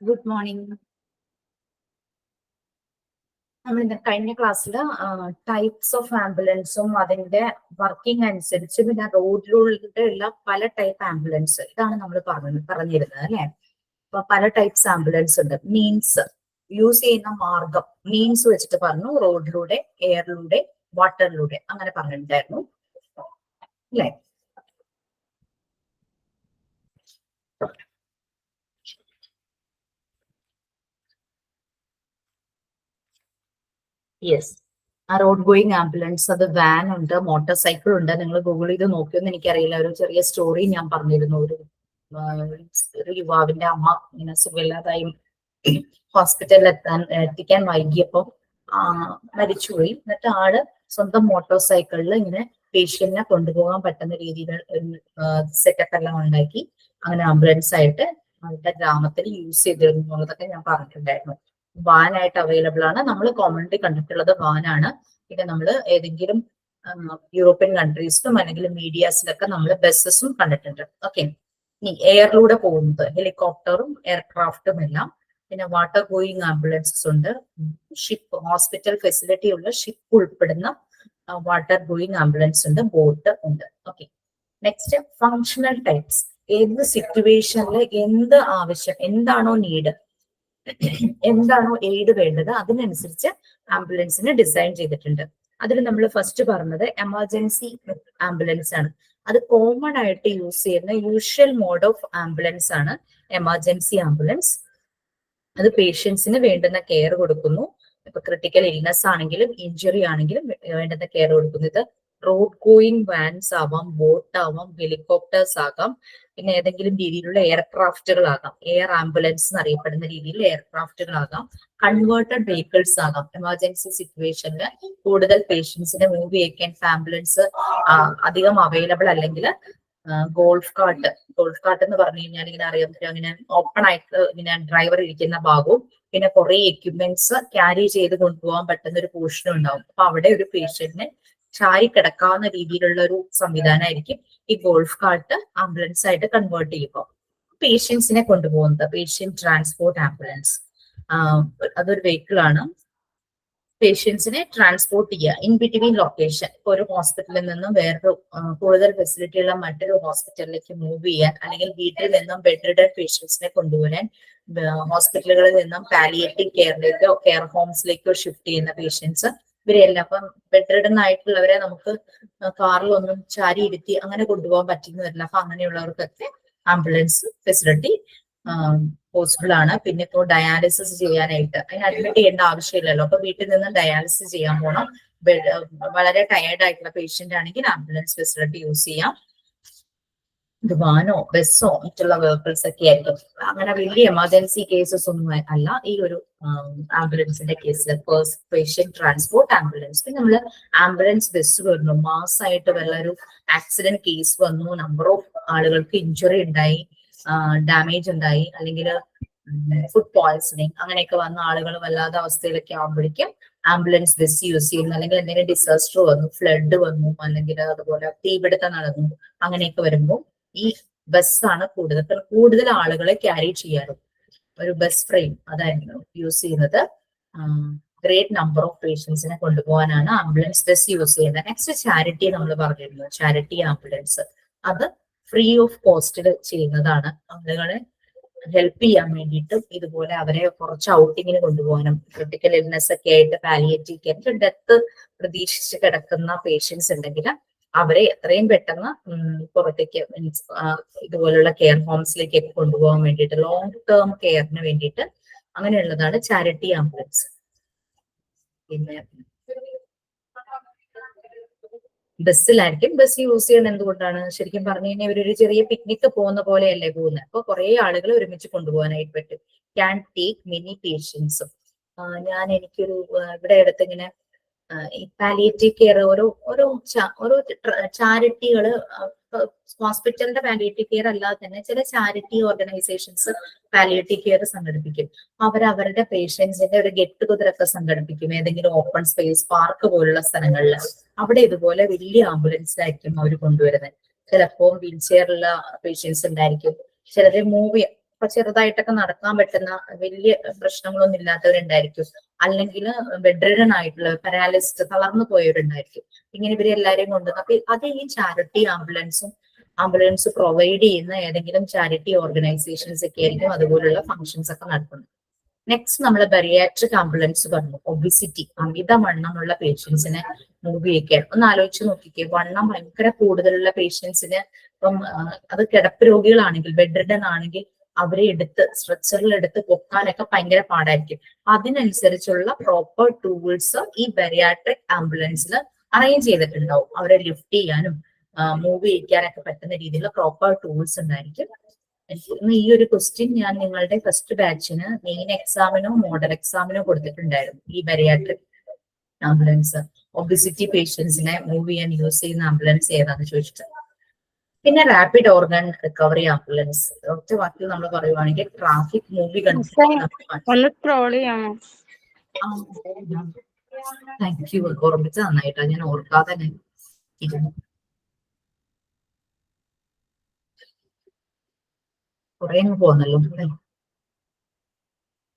Good morning. നമ്മൾ ഇന്ന് കഴിഞ്ഞ ക്ലാസ്സിൽ ടൈപ്സ് ഓഫ് ആംബുലൻസും അതിന്റെ വർക്കിംഗ് അനുസരിച്ച് പിന്നെ റോഡിലൂടെ ഉള്ള പല ടൈപ്പ് ആംബുലൻസ് ഇതാണ് നമ്മൾ പറഞ്ഞിരുന്നത് അല്ലെ. അപ്പൊ പല ടൈപ്സ് ആംബുലൻസ് ഉണ്ട്. മീൻസ് യൂസ് ചെയ്യുന്ന മാർഗം മീൻസ് വെച്ചിട്ട് പറഞ്ഞു. റോഡിലൂടെ, എയറിലൂടെ, വാട്ടറിലൂടെ അങ്ങനെ പറഞ്ഞിട്ടുണ്ടായിരുന്നു അല്ലെ. യെസ്, ആ റോഡ് ഗോയിങ് ആംബുലൻസ്, അത് വാൻ ഉണ്ട്, മോട്ടോർ സൈക്കിൾ ഉണ്ട്. നിങ്ങൾ ഗൂഗിൾ ചെയ്ത് നോക്കിയൊന്നും എനിക്കറിയില്ല. ഒരു ചെറിയ സ്റ്റോറി ഞാൻ പറഞ്ഞിരുന്നു. ഒരു യുവാവിന്റെ അമ്മ ഇങ്ങനെ സുഖമില്ലാതായും ഹോസ്പിറ്റലിൽ എത്തിക്കാൻ വൈകിയപ്പോൾ മരിച്ചുപോയി. എന്നിട്ട് ആള് സ്വന്തം മോട്ടോർ സൈക്കിളിൽ ഇങ്ങനെ പേഷ്യന്റിനെ കൊണ്ടുപോകാൻ പറ്റുന്ന രീതിയിൽ സെറ്റപ്പ് എല്ലാം ഉണ്ടാക്കി അങ്ങനെ ആംബുലൻസ് ആയിട്ട് അവരുടെ ഗ്രാമത്തിൽ യൂസ് ചെയ്തിരുന്നു എന്നുള്ളതൊക്കെ ഞാൻ പറഞ്ഞിട്ടുണ്ടായിരുന്നു. വാനായിട്ട് അവൈലബിൾ ആണ്. നമ്മൾ കോമൺലി കണ്ടിട്ടുള്ളത് വാനാണ്. പിന്നെ നമ്മൾ ഏതെങ്കിലും യൂറോപ്യൻ കൺട്രീസിലും അല്ലെങ്കിൽ മീഡിയാസിലൊക്കെ നമ്മൾ ബസ്സസും കണ്ടിട്ടുണ്ട്. ഓക്കെ, ഇനി എയറിലൂടെ പോകുന്നത് ഹെലികോപ്റ്ററും എയർക്രാഫ്റ്റും എല്ലാം. പിന്നെ വാട്ടർ ഗോയിങ് ആംബുലൻസസ് ഉണ്ട്. ഷിപ്പ്, ഹോസ്പിറ്റൽ ഫെസിലിറ്റി ഉള്ള ഷിപ്പ് ഉൾപ്പെടുന്ന വാട്ടർ ഗോയിങ് ആംബുലൻസ് ഉണ്ട്. ബോട്ട് ഉണ്ട്. Okay, next functional types. ഏത് സിറ്റുവേഷനിൽ എന്ത് ആവശ്യം, എന്താണോ നീഡ്, എന്താണോ എയ്ഡ് വേണ്ടത് അതിനനുസരിച്ച് ആംബുലൻസിന് ഡിസൈൻ ചെയ്തിട്ടുണ്ട്. അതിൽ നമ്മൾ ഫസ്റ്റ് പറഞ്ഞത് എമർജൻസി ആംബുലൻസ് ആണ്. അത് കോമൺ ആയിട്ട് യൂസ് ചെയ്യുന്ന യൂഷ്വൽ മോഡ് ഓഫ് ആംബുലൻസ് ആണ് എമർജൻസി ആംബുലൻസ്. അത് പേഷ്യൻസിന് വേണ്ടുന്ന കെയർ കൊടുക്കുന്നു. ഇപ്പൊ ക്രിട്ടിക്കൽ ഇൽനെസ് ആണെങ്കിലും ഇഞ്ചുറി ആണെങ്കിലും വേണ്ടുന്ന കെയർ കൊടുക്കുന്നു. ഇത് റോഡ് ഗോയിങ് വാൻസ് ആവാം, ബോട്ട് ആവാം, ഹെലികോപ്റ്റേഴ്സ് ആകാം, പിന്നെ ഏതെങ്കിലും രീതിയിലുള്ള എയർക്രാഫ്റ്റുകളാകാം. എയർ ആംബുലൻസ് എന്നറിയപ്പെടുന്ന രീതിയിൽ എയർക്രാഫ്റ്റുകളാകാം, കൺവേർട്ടഡ് വെഹിക്കിൾസ് ആകാം. എമർജൻസി സിറ്റുവേഷനിൽ കൂടുതൽ പേഷ്യൻസിനെ മൂവ് ചെയ്യിക്കാൻ ആംബുലൻസ് അധികം അവൈലബിൾ അല്ലെങ്കിൽ ഗോൾഫ് കാർട്ട് എന്ന് പറഞ്ഞു കഴിഞ്ഞാൽ ഇങ്ങനെ അറിയാൻ പറ്റും, അങ്ങനെ ഓപ്പൺ ആയിട്ട് ഇങ്ങനെ ഡ്രൈവർ ഇരിക്കുന്ന ഭാഗവും പിന്നെ കുറെ എക്യുപ്മെന്റ്സ് ക്യാരി ചെയ്ത് കൊണ്ടുപോകാൻ പറ്റുന്ന ഒരു പോർഷൻ ഉണ്ടാവും. അപ്പൊ അവിടെ ഒരു പേഷ്യന്റിനെ ചാരി കിടക്കാവുന്ന രീതിയിലുള്ള ഒരു സംവിധാനമായിരിക്കും ഈ ഗോൾഫ് കാർട്ട് ആംബുലൻസ് ആയിട്ട് കൺവേർട്ട് ചെയ്യുമ്പോൾ പേഷ്യൻസിനെ കൊണ്ടുപോകുന്നത്. പേഷ്യന്റ് ട്രാൻസ്പോർട്ട് ആംബുലൻസ് അതൊരു വെഹിക്കിൾ ആണ്. പേഷ്യൻസിനെ ട്രാൻസ്പോർട്ട് ചെയ്യുക ഇൻ ബിറ്റ്വീൻ ലൊക്കേഷൻ. ഇപ്പൊ ഒരു ഹോസ്പിറ്റലിൽ നിന്നും വേറൊരു കൂടുതൽ ഫെസിലിറ്റി ഉള്ള മറ്റൊരു ഹോസ്പിറ്റലിലേക്ക് മൂവ് ചെയ്യാൻ, അല്ലെങ്കിൽ വീട്ടിൽ നിന്നും ബെഡ് റിഡൻ പേഷ്യൻസിനെ കൊണ്ടുവരാൻ ഹോസ്പിറ്റലുകളിൽ നിന്നും പാലിയേറ്റീവ് കെയറിലേക്കോ കെയർ ഹോംസിലേക്കോ ഷിഫ്റ്റ് ചെയ്യുന്ന പേഷ്യൻസ് ഇവരെല്ലാം. അപ്പം ബെഡ് റിഡൻ ആയിട്ടുള്ളവരെ നമുക്ക് കാറിലൊന്നും ചാരി ഇരുത്തി അങ്ങനെ കൊണ്ടുപോകാൻ പറ്റുന്ന വരില്ല. അപ്പൊ അങ്ങനെയുള്ളവർക്കൊക്കെ ആംബുലൻസ് ഫെസിലിറ്റി പോസിബിൾ ആണ്. പിന്നെ ഇപ്പോൾ ഡയാലിസിസ് ചെയ്യാനായിട്ട് അതിന് അഡ്മിറ്റ് ചെയ്യേണ്ട ആവശ്യമില്ലല്ലോ. അപ്പൊ വീട്ടിൽ നിന്ന് ഡയാലിസിസ് ചെയ്യാൻ പോകണം, വളരെ ടയേർഡ് ആയിട്ടുള്ള പേഷ്യന്റ് ആണെങ്കിൽ ആംബുലൻസ് ഫെസിലിറ്റി യൂസ് ചെയ്യാം. ഇത് വാനോ ബസ്സോ മറ്റുള്ള വെഹിക്കിൾസ് ഒക്കെ ആയിരിക്കും. അങ്ങനെ വലിയ എമർജൻസി കേസസ് ഒന്നും അല്ല ഈ ഒരു ആംബുലൻസിന്റെ കേസിൽ. Patient transport ambulance. പിന്നെ നമ്മള് ആംബുലൻസ് ബസ് വരുന്നു, മാസമായിട്ട് വല്ല ഒരു ആക്സിഡന്റ് കേസ് വന്നു, നമ്പർ ഓഫ് ആളുകൾക്ക് ഇഞ്ചുറി ഉണ്ടായി, ഡാമേജ് ഉണ്ടായി, അല്ലെങ്കിൽ ഫുഡ് പോയ്സണിങ് അങ്ങനെയൊക്കെ വന്ന ആളുകൾ വല്ലാത്ത അവസ്ഥയിലൊക്കെ ആകുമ്പോഴേക്കും ആംബുലൻസ് ബസ് യൂസ് ചെയ്യുന്നു. അല്ലെങ്കിൽ എന്തെങ്കിലും ഡിസാസ്റ്റർ വന്നു, ഫ്ലഡ് വന്നു, അല്ലെങ്കിൽ അതുപോലെ തീപിടുത്തം നടന്നു, അങ്ങനെയൊക്കെ വരുമ്പോൾ ഈ ബസ്സാണ് കൂടുതൽ ആളുകളെ ക്യാരി ചെയ്യാറും. ഒരു ബസ് ഫ്രെയിം അതായിരുന്നു യൂസ് ചെയ്യുന്നത്. ഗ്രേറ്റ് നമ്പർ ഓഫ് പേഷ്യൻസിനെ കൊണ്ടുപോകാനാണ് ആംബുലൻസ് ബസ് യൂസ് ചെയ്യുന്നത്. നെക്സ്റ്റ് ചാരിറ്റി നമ്മൾ പറഞ്ഞിരുന്നു. ചാരിറ്റി ആംബുലൻസ് അത് ഫ്രീ ഓഫ് കോസ്റ്റിൽ ചെയ്യുന്നതാണ്. ആളുകളെ ഹെൽപ്പ് ചെയ്യാൻ വേണ്ടിയിട്ടും ഇതുപോലെ അവരെ കുറച്ച് ഔട്ടിങ്ങിന് കൊണ്ടുപോകാനും, ക്രിട്ടിക്കൽ ഇൽനെസ് ഒക്കെ ആയിട്ട് പാലിയേറ്റീവ് കെയർ, ഡെത്ത് പ്രതീക്ഷിച്ച് കിടക്കുന്ന പേഷ്യൻസ് ഉണ്ടെങ്കിൽ അവരെ എത്രയും പെട്ടെന്ന് പുറത്തേക്ക് മീൻസ് ഇതുപോലുള്ള കെയർ ഹോംസിലേക്കൊക്കെ കൊണ്ടുപോകാൻ വേണ്ടിയിട്ട്, ലോങ് ടേം കെയറിന് വേണ്ടിയിട്ട് അങ്ങനെയുള്ളതാണ് ചാരിറ്റി ആംബുലൻസ്. പിന്നെ ബസ്സിലായിരിക്കും. ബസ് യൂസ് ചെയ്യുന്നത് എന്തുകൊണ്ടാണ്? ശരിക്കും പറഞ്ഞു കഴിഞ്ഞാൽ ഇവരൊരു ചെറിയ പിക്നിക്ക് പോകുന്ന പോലെയല്ലേ പോകുന്നത്. അപ്പൊ കുറെ ആളുകളെ ഒരുമിച്ച് കൊണ്ടുപോകാനായിട്ട് പറ്റും. ക്യാൻ ടേക്ക് മെനി പേഷ്യൻസും. എനിക്കൊരു ഇവിടെ അടുത്ത് ഇങ്ങനെ ഈ പാലിയേറ്റീവ് കെയർ ഓരോ ചാരിറ്റികള്, ഹോസ്പിറ്റലിന്റെ പാലിയേറ്റീവ് കെയർ അല്ലാതെ തന്നെ ചില ചാരിറ്റി ഓർഗനൈസേഷൻസ് പാലിയേറ്റീവ് കെയർ സംഘടിപ്പിക്കും. അവരവരുടെ പേഷ്യൻസിന്റെ ഒരു ഗെറ്റ് ടുഗദർ ഒക്കെ സംഘടിപ്പിക്കും ഏതെങ്കിലും ഓപ്പൺ സ്പേസ് പാർക്ക് പോലുള്ള സ്ഥലങ്ങളിൽ. അവിടെ ഇതുപോലെ വലിയ ആംബുലൻസിലായിരിക്കും അവർ കൊണ്ടുവരുന്നത്. ചിലപ്പോൾ വീൽ ചെയറുള്ള പേഷ്യൻസ് ഉണ്ടായിരിക്കും, ചിലരെ മൂവ് ചെറുതായിട്ടൊക്കെ നടക്കാൻ പറ്റുന്ന വലിയ പ്രശ്നങ്ങളൊന്നും ഇല്ലാത്തവരുണ്ടായിരിക്കും, അല്ലെങ്കിൽ ബെഡ് റിഡൺ ആയിട്ടുള്ള പാരാലിസ്റ്റ് തളർന്നു പോയവരുണ്ടായിരിക്കും. ഇങ്ങനെ ഇവരെ എല്ലാവരെയും കൊണ്ടുവന്ന് അപ്പൊ അത് ഈ ചാരിറ്റി ആംബുലൻസ് പ്രൊവൈഡ് ചെയ്യുന്ന ഏതെങ്കിലും ചാരിറ്റി ഓർഗനൈസേഷൻസ് ഒക്കെ ആയിരിക്കും അതുപോലുള്ള ഫംഗ്ഷൻസ് ഒക്കെ നടത്തുന്നത്. നെക്സ്റ്റ് നമ്മൾ ബെറിയാട്രിക് ആംബുലൻസ് പറഞ്ഞു. ഒബിസിറ്റി, അമിതവണ്ണമുള്ള പേഷ്യൻസിനെ മൂവ് ചെയ്യിക്കാൻ. ഒന്ന് ആലോചിച്ച് നോക്കിക്കേ, വണ്ണം ഭയങ്കര കൂടുതലുള്ള പേഷ്യൻസിന് ഇപ്പം അത് കിടപ്പ് രോഗികളാണെങ്കിൽ, ബെഡ് റിഡൺ ആണെങ്കിൽ അവരെ സ്ട്രെച്ചറിലെടുത്ത് പൊക്കാനൊക്കെ ഭയങ്കര പാടായിരിക്കും. അതിനനുസരിച്ചുള്ള പ്രോപ്പർ ടൂൾസ് ഈ ബെറിയാട്രിക് ആംബുലൻസിൽ അറേഞ്ച് ചെയ്തിട്ടുണ്ടാവും. അവരെ ലിഫ്റ്റ് ചെയ്യാനും മൂവ് ചെയ്യിക്കാനൊക്കെ പറ്റുന്ന രീതിയിലുള്ള പ്രോപ്പർ ടൂൾസ് ഉണ്ടായിരിക്കും. ഈ ഒരു ക്വസ്റ്റ്യൻ ഞാൻ നിങ്ങളുടെ ഫസ്റ്റ് ബാച്ചിന് മെയിൻ എക്സാമിനോ മോഡൽ എക്സാമിനോ കൊടുത്തിട്ടുണ്ടായിരുന്നു. ഈ ബെറിയാട്രിക് ആംബുലൻസ് ഒബിസിറ്റി പേഷ്യൻസിനെ മൂവ് ചെയ്യാൻ യൂസ് ചെയ്യുന്ന ആംബുലൻസ് ഏതാന്ന് ചോദിച്ചിട്ട്. പിന്നെ റാപ്പിഡ് ഓർഗൻ റിക്കവറി ആംബുലൻസ്. ഒറ്റ വാക്കിൽ നമ്മൾ പറയുവാണെങ്കിൽ ട്രാഫിക് മൂവി താങ്ക് യു, ഓർമ്മിച്ച നന്നായിട്ടാ, ഞാൻ ഓർക്കാതെ ഇരുന്നു. കുറെ പോന്നല്ലോ.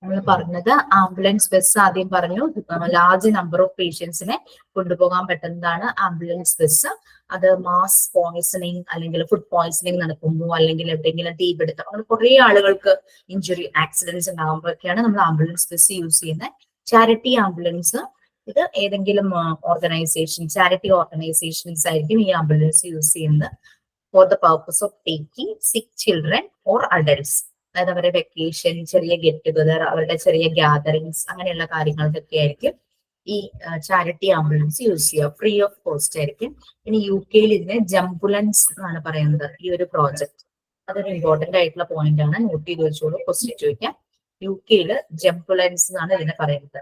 നമ്മൾ പറഞ്ഞത് ആംബുലൻസ് ബസ് ആദ്യം പറഞ്ഞു, ലാർജ് നമ്പർ ഓഫ് പേഷ്യൻസിനെ കൊണ്ടുപോകാൻ പറ്റുന്നതാണ് ആംബുലൻസ് ബസ്. അത് മാസ് പോയിസണിങ് അല്ലെങ്കിൽ ഫുഡ് പോയിസണിങ് നടക്കുമ്പോൾ അല്ലെങ്കിൽ എവിടെയെങ്കിലും തീപിടുത്തം, അങ്ങനെ കുറെ ആളുകൾക്ക് ഇഞ്ചുറി ആക്സിഡൻസ് ഉണ്ടാകുമ്പോഴൊക്കെയാണ് നമ്മൾ ആംബുലൻസ് ബസ് യൂസ് ചെയ്യുന്നത്. ചാരിറ്റി ആംബുലൻസ്, ഇത് ഏതെങ്കിലും ചാരിറ്റി ഓർഗനൈസേഷൻസ് ആയിരിക്കും ഈ ആംബുലൻസ് യൂസ് ചെയ്യുന്നത് for the purpose of taking സിക്ക് ചിൽഡ്രൻ ഓർ അഡൽട്സ്. അതായത് അവരുടെ വെക്കേഷൻ, ചെറിയ ഗെറ്റ് ടുഗദർ, അവരുടെ ചെറിയ ഗ്യാതറിങ്സ്, അങ്ങനെയുള്ള കാര്യങ്ങൾക്കൊക്കെ ആയിരിക്കും ഈ ചാരിറ്റി ആംബുലൻസ് യൂസ് ചെയ്യുക. ഫ്രീ ഓഫ് കോസ്റ്റ് ആയിരിക്കും. ഇനി UK ഇതിനെ ജംബുലൻസ് എന്നാണ് പറയുന്നത് ഈ ഒരു പ്രോജക്ട്. അതൊരു ഇമ്പോർട്ടന്റ് ആയിട്ടുള്ള പോയിന്റ് ആണ്, നോട്ട് ചെയ്ത് വെച്ചോളൂ, ക്വസ്റ്റ്യൻ ചോദിക്കാം. UK ജംബുലൻസ് എന്നാണ് ഇതിനെ പറയുന്നത്.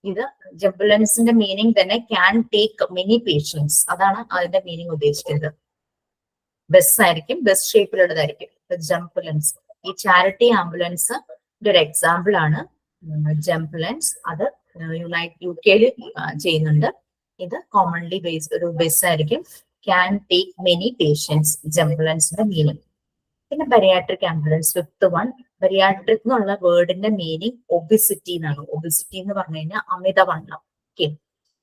ഇത് ജംബുലൻസിന്റെ മീനിങ് തന്നെ ക്യാൻ ടേക്ക് മെനി പേഷ്യൻസ്, അതാണ് അതിന്റെ മീനിങ് ഉദ്ദേശിക്കുന്നത്. ബസ് ആയിരിക്കും, ബസ് ഷേപ്പിലുള്ളതായിരിക്കും ജംബുലൻസ്. ഈ ചാരിറ്റി ആംബുലൻസ് ഒരു എക്സാമ്പിൾ ആണ് ജംബുലൻസ്. അത് UK ചെയ്യുന്നുണ്ട്. ഇത് കോമൺലി ബേസ്ഡ് ഒരു ബസ് ആയിരിക്കും, ക്യാൻ ടേക്ക് മെനി പേഷ്യൻസ്, ജംബുലൻസിന്റെ മീനിങ്. പിന്നെ bariatric ambulance, fifth one. Bariatric എന്നുള്ള വേർഡിന്റെ മീനിങ് ഒബിസിറ്റി എന്നാണ്. ഒബിസിറ്റി എന്ന് പറഞ്ഞു കഴിഞ്ഞാൽ അമിതവണ്ണം. ഓക്കെ,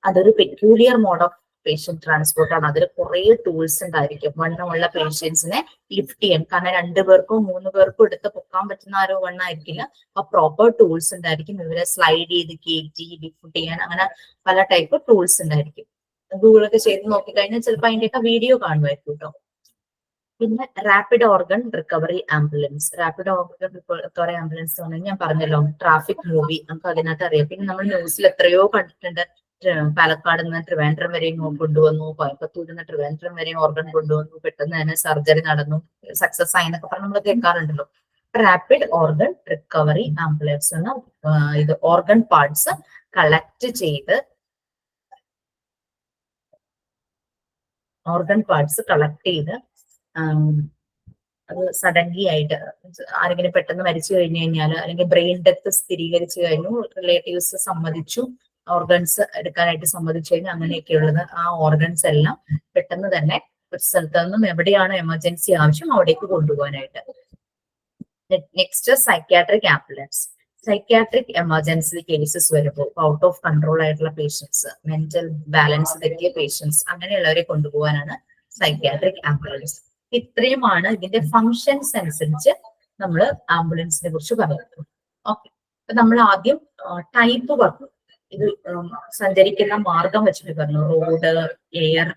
അതൊരു peculiar mode of patient transport ആണ്. അതിൽ കുറെ ടൂൾസ് ഉണ്ടായിരിക്കും വണ്ണമുള്ള പേഷ്യൻസിനെ ലിഫ്റ്റ് ചെയ്യാൻ. കാരണം 2 പേർക്കോ 3 പേർക്കോ എടുത്ത് പൊക്കാൻ പറ്റുന്ന ആരോ വണ്ണായിരിക്കില്ല. അപ്പൊ പ്രോപ്പർ ടൂൾസ് ഉണ്ടായിരിക്കും. ഇവരെ സ്ലൈഡ് ചെയ്ത് കയറ്റി ലിഫ്റ്റ് ചെയ്യാൻ, അങ്ങനെ പല ടൈപ്പ് ടൂൾസ് ഉണ്ടായിരിക്കും. ഗൂഗിളൊക്കെ ചെയ്ത് നോക്കിക്കഴിഞ്ഞാൽ ചിലപ്പോൾ അതിന്റെയൊക്കെ വീഡിയോ കാണുമായിരിക്കും കേട്ടോ. പിന്നെ rapid organ recovery ambulance. Rapid organ recovery ambulance എന്ന് പറഞ്ഞാൽ ഞാൻ പറഞ്ഞല്ലോ, ട്രാഫിക് മൂവി, നമുക്ക് അതിനകത്ത് അറിയാം. പിന്നെ നമ്മൾ ന്യൂസിൽ എത്രയോ കണ്ടിട്ടുണ്ട്, പാലക്കാട് നിന്ന് ട്രിവാൻഡ്രം വരെയും കൊണ്ടുവന്നു, കോയമ്പത്തൂരിൽ നിന്ന് ട്രിവാൻഡ്രം വരെയും ഓർഗൻ കൊണ്ടുവന്നു, പെട്ടെന്ന് തന്നെ സർജറി നടന്നു, സക്സസ് ആയി എന്നൊക്കെ പറഞ്ഞ് നമ്മൾ കേൾക്കാറുണ്ടല്ലോ. റാപ്പിഡ് ഓർഗൻ റിക്കവറി ആംബുലൻസ് എന്ന ഇത് ഓർഗൻ പാർട്സ് കളക്ട് ചെയ്ത് അത് സഡൻലി ആയിട്ട് ആരെങ്കിലും പെട്ടെന്ന് മരിച്ചു കഴിഞ്ഞു കഴിഞ്ഞാൽ, അല്ലെങ്കിൽ ബ്രെയിൻ ഡെത്ത് സ്ഥിരീകരിച്ചു കഴിഞ്ഞു, റിലേറ്റീവ്സ് സമ്മതിച്ചു, ഓർഗൻസ് എടുക്കാനായിട്ട് സമ്മതിച്ചു കഴിഞ്ഞാൽ, അങ്ങനെയൊക്കെയുള്ളത് ആ ഓർഗൻസ് എല്ലാം പെട്ടെന്ന് തന്നെ ഒരു സ്ഥലത്ത് നിന്നും എവിടെയാണ് എമർജൻസി ആവശ്യം അവിടേക്ക് കൊണ്ടുപോകാനായിട്ട്. Next psychiatric ambulance. Psychiatric emergency cases വരുമ്പോൾ ഔട്ട് ഓഫ് കൺട്രോൾ ആയിട്ടുള്ള പേഷ്യൻസ്, മെന്റൽ ബാലൻസ് തെറ്റിയ പേഷ്യൻസ്, അങ്ങനെയുള്ളവരെ കൊണ്ടുപോകാനാണ് സൈക്യാട്രിക് ആംബുലൻസ്. ഇത്രയുമാണ് ഇതിന്റെ ഫങ്ഷൻസ് അനുസരിച്ച് നമ്മൾ ആംബുലൻസിനെ കുറിച്ച് പറയുന്നത്. ഓക്കെ, അപ്പൊ നമ്മൾ ആദ്യം ടൈപ്പ് പറഞ്ഞു. ഇത് സഞ്ചരിക്കുന്ന മാർഗം വെച്ചിട്ട് പറഞ്ഞു, റോഡ്, എയർ,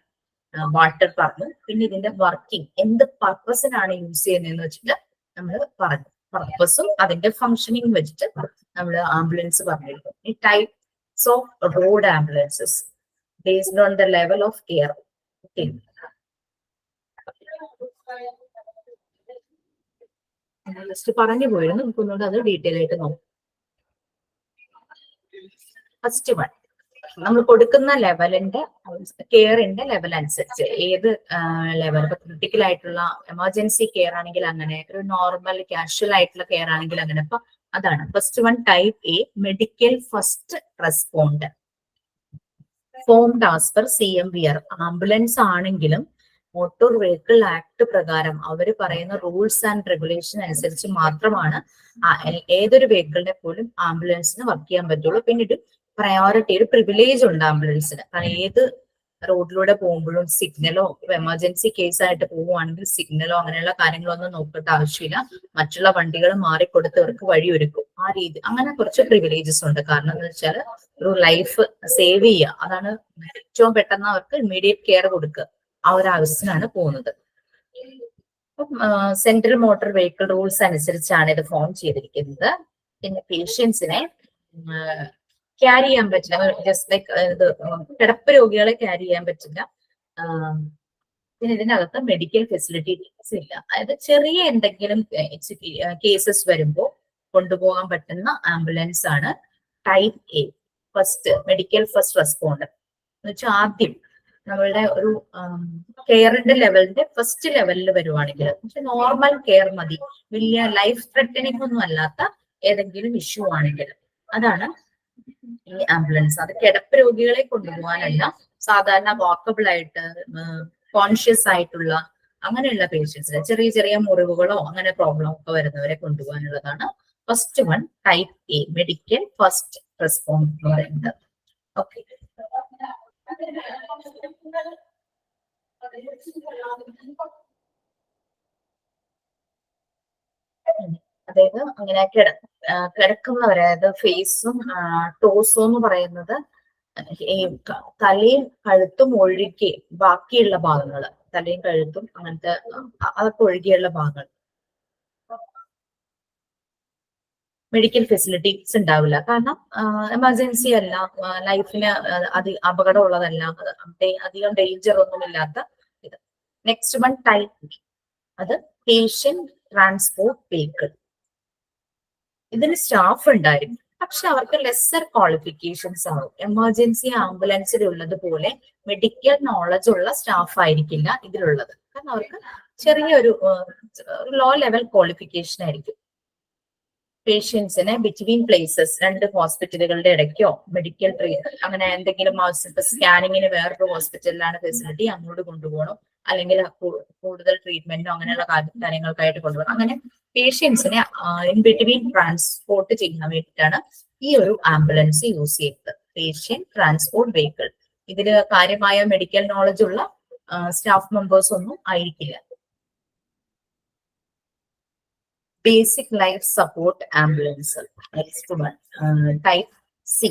വാട്ടർ പറഞ്ഞു. പിന്നെ ഇതിന്റെ വർക്കിംഗ്, എന്ത് പർപ്പസിനാണ് യൂസ് ചെയ്യുന്നതെന്ന് വെച്ചിട്ട് നമ്മൾ പറഞ്ഞു. പർപ്പസും അതിന്റെ ഫങ്ഷനിങ് വെച്ചിട്ട് നമ്മൾ ആംബുലൻസ് പറഞ്ഞിരുന്നു. ഈ types off road ambulances based on the level of care. Okay, just പറഞ്ഞു പോയിരുന്നു, നമുക്കൊന്നുകൂടെ അത് ഡീറ്റെയിൽ ആയിട്ട് നോക്കാം. ഫസ്റ്റ് വൺ, നമ്മൾ കൊടുക്കുന്ന ലെവലിന്റെ കെയറിന്റെ ലെവൽ അനുസരിച്ച്, ഏത് ലെവൽ, ഇപ്പൊ ക്രിട്ടിക്കൽ ആയിട്ടുള്ള എമർജൻസി കെയർ ആണെങ്കിൽ അങ്ങനെ, ഒരു നോർമൽ കാഷ്വൽ ആയിട്ടുള്ള കെയർ ആണെങ്കിൽ അങ്ങനെ. അപ്പൊ അതാണ് first one. Type A, medical first respond, formed as per CMVR. Ambulance ആണെങ്കിലും മോട്ടോർ വെഹിക്കിൾ ആക്ട് പ്രകാരം അവർ പറയുന്ന റൂൾസ് ആൻഡ് റെഗുലേഷൻ അനുസരിച്ച് മാത്രമാണ് ഏതൊരു വെഹിക്കിളിനെ പോലും ആംബുലൻസിന് വർക്ക് ചെയ്യാൻ പറ്റുള്ളൂ. പിന്നീട് പ്രയോറിറ്റി, ഒരു പ്രിവിലേജ് ഉണ്ട് ആംബുലൻസിന്. കാരണം ഏത് റോഡിലൂടെ പോകുമ്പോഴും സിഗ്നലോ, എമർജൻസി കേസ് ആയിട്ട് പോവുകയാണെങ്കിൽ സിഗ്നലോ അങ്ങനെയുള്ള കാര്യങ്ങളൊന്നും നോക്കേണ്ട ആവശ്യമില്ല. മറ്റുള്ള വണ്ടികൾ മാറിക്കൊടുത്ത് അവർക്ക് വഴിയൊരുക്കും. ആ രീതി, അങ്ങനെ കുറച്ച് പ്രിവിലേജസ് ഉണ്ട്. കാരണം എന്ന് വെച്ചാൽ ഒരു ലൈഫ് സേവ് ചെയ്യുക, അതാണ് ഏറ്റവും പെട്ടെന്ന് അവർക്ക് ഇമ്മീഡിയറ്റ് കെയർ കൊടുക്കുക. ആ ഒരു ആവശ്യത്തിനാണ് പോകുന്നത്. സെൻട്രൽ മോട്ടോർ വെഹിക്കിൾ റൂൾസ് അനുസരിച്ചാണ് ഇത് ഫോം ചെയ്തിരിക്കുന്നത്. പിന്നെ പേഷ്യൻസിനെ ക്യാരി ചെയ്യാൻ പറ്റില്ല, ജസ്റ്റ് ലൈക്ക് ഇത് കിടപ്പ് രോഗികളെ ക്യാരി ചെയ്യാൻ പറ്റില്ല. പിന്നെ ഇതിനകത്ത് മെഡിക്കൽ ഫെസിലിറ്റീസ് ഇല്ല. അതായത് ചെറിയ എന്തെങ്കിലും കേസസ് വരുമ്പോൾ കൊണ്ടുപോകാൻ പറ്റുന്ന ആംബുലൻസ് ആണ് type A, first medical first responder എന്ന് വെച്ചാൽ ആദ്യം നമ്മളുടെ ഒരു കെയറിന്റെ ലെവലിന്റെ ഫസ്റ്റ് ലെവലിൽ വരുവാണെങ്കിൽ നോർമൽ കെയർ മതി, വലിയ ലൈഫ് ത്രെട്ടനിങ് ഒന്നും അല്ലാത്ത ഏതെങ്കിലും ഇഷ്യൂ ആണെങ്കിൽ അതാണ് ഈ ആംബുലൻസ്. അത് കിടപ്പ് രോഗികളെ കൊണ്ടുപോകാനല്ല, സാധാരണ വാക്കബിൾ ആയിട്ട് കോൺഷ്യസ് ആയിട്ടുള്ള അങ്ങനെയുള്ള പേഷ്യൻസിന് ചെറിയ ചെറിയ മുറിവുകളോ അങ്ങനെ പ്രോബ്ലം ഒക്കെ വരുന്നവരെ കൊണ്ടുപോകാനുള്ളതാണ് first one, type A medical first response എന്ന് പറയുന്നത്. ഓക്കെ, അതായത് അങ്ങനെ കിടക്കുന്നവരെ, അതായത് ഫേസും ടോസും എന്ന് പറയുന്നത് ഈ തലയും കഴുത്തും ഒഴുകി ബാക്കിയുള്ള ഭാഗങ്ങൾ, തലയും കഴുത്തും അങ്ങനത്തെ അതൊക്കെ ഒഴുകിയുള്ള ഭാഗങ്ങൾ മെഡിക്കൽ ഫെസിലിറ്റീസ് ഉണ്ടാവില്ല. കാരണം എമർജൻസി അല്ല, ലൈഫിന് അപകടമുള്ളതല്ല, അധികം ഡേഞ്ചർ ഒന്നുമില്ലാത്ത ഇത്. നെക്സ്റ്റ് വൺ ടൈപ്പ് ബി, അത് പേഷ്യന്റ് ട്രാൻസ്പോർട്ട് വെഹിക്കിൾ. ഇതിന് സ്റ്റാഫ് ഉണ്ടായിരിക്കും, പക്ഷെ അവർക്ക് ലെസ്സർ ക്വാളിഫിക്കേഷൻസ് ആവും. എമർജൻസി ആംബുലൻസിൽ ഉള്ളതുപോലെ മെഡിക്കൽ നോളജ് ഉള്ള സ്റ്റാഫ് ആയിരിക്കില്ല ഇതിലുള്ളത്. കാരണം അവർക്ക് ചെറിയൊരു ലോ ലെവൽ ക്വാളിഫിക്കേഷൻ ആയിരിക്കും. പേഷ്യൻസിനെ ബിറ്റ്വീൻ പ്ലേസസ്, രണ്ട് ഹോസ്പിറ്റലുകളുടെ ഇടയ്ക്കോ മെഡിക്കൽ അങ്ങനെ എന്തെങ്കിലും സ്കാനിങ്ങിന് വേറൊരു ഹോസ്പിറ്റലിലാണ് ഫെസിലിറ്റി, അങ്ങോട്ട് കൊണ്ടുപോകണം, അല്ലെങ്കിൽ കൂടുതൽ ട്രീറ്റ്മെന്റോ അങ്ങനെയുള്ള കാര്യങ്ങൾക്കായിട്ട് കൊണ്ടുപോകണം. അങ്ങനെ പേഷ്യൻസിനെ ഇൻ ബിറ്റ്വീൻ ട്രാൻസ്പോർട്ട് ചെയ്യാൻ വേണ്ടിയിട്ടാണ് ഈ ഒരു ആംബുലൻസ് യൂസ് ചെയ്യുന്നത്, പേഷ്യന്റ് ട്രാൻസ്പോർട്ട് വെഹിക്കിൾ. ഇതിൽ കാര്യമായ മെഡിക്കൽ നോളജ് ഉള്ള സ്റ്റാഫ് മെമ്പേഴ്സ് ഒന്നും ആയിരിക്കില്ല. Basic life support ambulance. Next one type C.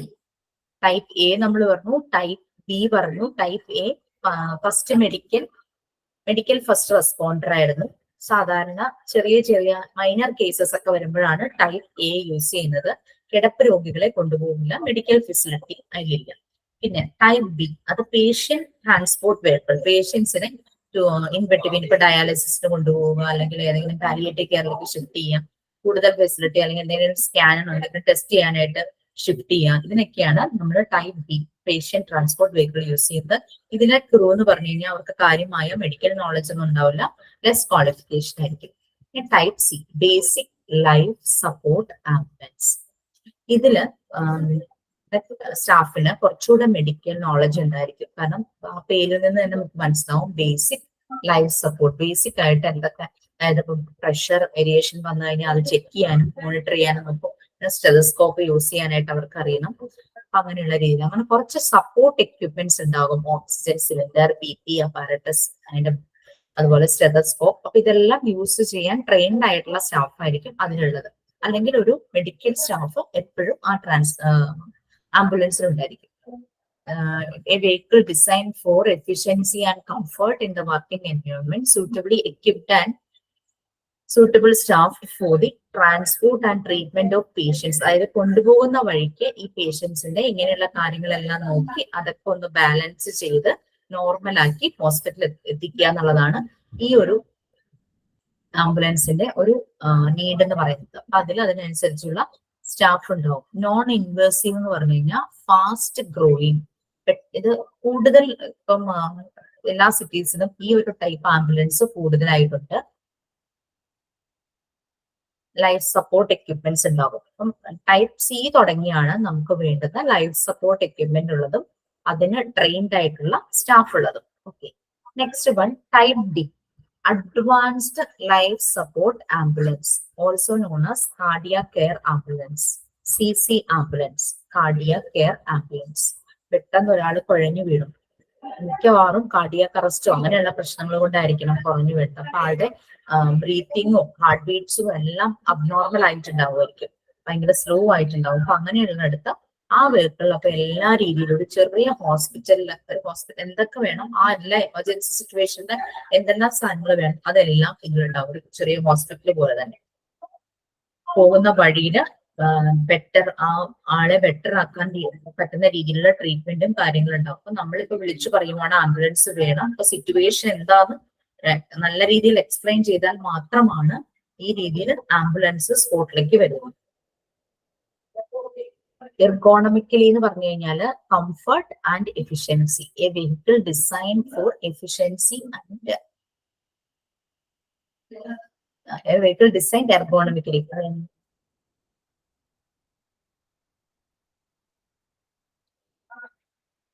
Type A നമ്മൾ പറഞ്ഞു, ടൈപ്പ് ബി പറഞ്ഞു. Type A first medical first responder ആയിരുന്നു. സാധാരണ ചെറിയ ചെറിയ മൈനർ കേസസ് ഒക്കെ വരുമ്പോഴാണ് ടൈപ്പ് എ യൂസ് ചെയ്യുന്നത്. കിടപ്പ് രോഗികളെ കൊണ്ടുപോകില്ല, മെഡിക്കൽ ഫെസിലിറ്റി അതിലില്ല. പിന്നെ ടൈപ്പ് ബി, അത് പേഷ്യന്റ് ട്രാൻസ്പോർട്ട് വെഹിക്കിൾ. പേഷ്യൻസിനെ ഇൻ ബിറ്റ്വീൻ ഇപ്പൊ ഡയാലിസിസിന് കൊണ്ടുപോവുക, അല്ലെങ്കിൽ ഏതെങ്കിലും പാലിയേറ്റീവ് കെയറിലേക്ക് ഷിഫ്റ്റ് ചെയ്യാം, കൂടുതൽ ഫെസിലിറ്റി അല്ലെങ്കിൽ എന്തെങ്കിലും സ്കാൻ ഉണ്ടെങ്കിൽ ടെസ്റ്റ് ചെയ്യാനായിട്ട് ഷിഫ്റ്റ് ചെയ്യാം. ഇതിനൊക്കെയാണ് നമ്മൾ type B patient transport vehicle use ചെയ്യുന്നത്. ഇതിലെ ക്രൂ എന്ന് പറഞ്ഞു കഴിഞ്ഞാൽ അവർക്ക് കാര്യമായ മെഡിക്കൽ നോളജ് ഒന്നും ഉണ്ടാവില്ല, ലെസ് ക്വാളിഫിക്കേഷൻ ആയിരിക്കും. Type C basic life support ambulance. ഇതില് സ്റ്റാഫിന് കുറച്ചുകൂടെ മെഡിക്കൽ നോളജ് ഉണ്ടായിരിക്കും. കാരണം ആ പേരിൽ നിന്ന് തന്നെ നമുക്ക് മനസ്സിലാവും ബേസിക് ലൈഫ് സപ്പോർട്ട്. ബേസിക് ആയിട്ട് എന്തൊക്കെ, അതായത് പ്രഷർ വേരിയേഷൻ വന്നു കഴിഞ്ഞാൽ അത് ചെക്ക് ചെയ്യാനും മോണിറ്റർ ചെയ്യാനും നോക്കും. സ്റ്റെതസ്കോപ്പ് യൂസ് ചെയ്യാനായിട്ട് അവർക്ക് അറിയണം. അങ്ങനെയുള്ള രീതിയിൽ അങ്ങനെ കുറച്ച് സപ്പോർട്ട് എക്യുപ്മെന്റ്സ് ഉണ്ടാകും. ഓക്സിജൻ സിലിണ്ടർ, BP അപ്പാരറ്റസ്, അതിന്റെ അതുപോലെ സ്റ്റെതസ്കോപ്പ്. അപ്പൊ ഇതെല്ലാം യൂസ് ചെയ്യാൻ ട്രെയിൻഡ് ആയിട്ടുള്ള സ്റ്റാഫ് ആയിരിക്കും അതിനുള്ളത്. അല്ലെങ്കിൽ ഒരു മെഡിക്കൽ സ്റ്റാഫ് എപ്പോഴും ആ ആംബുലൻസിൽ ഉണ്ടായിരിക്കും. A vehicle designed for efficiency and comfort in the working environment, suitably equipped and suitable staffed for the transport and treatment of patients. അതായത് കൊണ്ടുപോകുന്ന വഴിക്ക് ഈ പേഷ്യൻസിന്റെ ഇങ്ങനെയുള്ള കാര്യങ്ങളെല്ലാം നോക്കി അതൊക്കെ ഒന്ന് ബാലൻസ് ചെയ്ത് നോർമലാക്കി ഹോസ്പിറ്റലിൽ എത്തിക്കുക എന്നുള്ളതാണ് ഈ ഒരു ആംബുലൻസിന്റെ ഒരു നീഡ് എന്ന് പറയുന്നത്. അപ്പൊ അതിനനുസരിച്ചുള്ള സ്റ്റാഫ് ഉണ്ടാവും. നോൺ ഇൻവേസീവ് എന്ന് പറഞ്ഞു കഴിഞ്ഞാൽ ഫാസ്റ്റ് ഗ്രോയിങ്. ഇത് കൂടുതൽ ഇപ്പം എല്ലാ സിറ്റീസിലും ഈ ഒരു ടൈപ്പ് ആംബുലൻസ് കൂടുതലായിട്ടുണ്ട്. ലൈഫ് സപ്പോർട്ട് എക്യുപ്മെന്റ്സ് ഉണ്ടാവും. അപ്പം ടൈപ്പ് സി തുടങ്ങിയാണ് നമുക്ക് വേണ്ടുന്ന ലൈഫ് സപ്പോർട്ട് എക്യുപ്മെന്റ് ഉള്ളതും അതിന് ട്രെയിൻഡ് ആയിട്ടുള്ള സ്റ്റാഫ് ഉള്ളതും. Okay, next one type D, advanced life support ambulance, also known as cardiac care ambulance, CC ambulance, cardiac care ambulance. പെട്ടെന്ന് ഒരാൾ കുഴഞ്ഞു വീഴും, മിക്കവാറും കാർഡിയാക് അറസ്റ്റോ അങ്ങനെയുള്ള പ്രശ്നങ്ങൾ കൊണ്ടായിരിക്കണം കുറഞ്ഞു വീഴുന്നത്. അപ്പൊ ആളുടെ ബ്രീത്തിങ്ങും ഹാർട്ട് ബീറ്റ്സും എല്ലാം അബ്നോർമൽ ആയിട്ടുണ്ടാവുമായിരിക്കും, ഭയങ്കര സ്ലോ ആയിട്ടുണ്ടാവും. അപ്പൊ അങ്ങനെയുള്ളിടത്ത് ആ വെഹിക്കിളിലൊക്കെ എല്ലാ രീതിയിലും ഒരു ചെറിയ ഹോസ്പിറ്റലിൽ എന്തൊക്കെ വേണം, ആ എല്ലാ എമർജൻസി സിറ്റുവേഷനിൽ എന്തെല്ലാം സാധനങ്ങൾ വേണം അതെല്ലാം ഇതിലുണ്ടാവും. ഒരു ചെറിയ ഹോസ്പിറ്റൽ പോലെ തന്നെ പോകുന്ന വഴിയില് ബെറ്റർ ആ ആളെ ബെറ്റർ ആക്കാൻ പറ്റുന്ന രീതിയിലുള്ള ട്രീറ്റ്മെന്റും കാര്യങ്ങളും ഉണ്ടാവും. അപ്പൊ നമ്മളിപ്പോ വിളിച്ചു പറയുവാണ് ആംബുലൻസ് വേണം, അപ്പൊ സിറ്റുവേഷൻ എന്താന്ന് നല്ല രീതിയിൽ എക്സ്പ്ലെയിൻ ചെയ്താൽ മാത്രമാണ് ഈ രീതിയിൽ ആംബുലൻസ് സ്പോട്ടിലേക്ക് വരുന്നത്. എർഗോണമിക്കലി എന്ന് പറഞ്ഞു കഴിഞ്ഞാല് comfort and efficiency, a vehicle design for efficiency and a vehicle design ergonomically.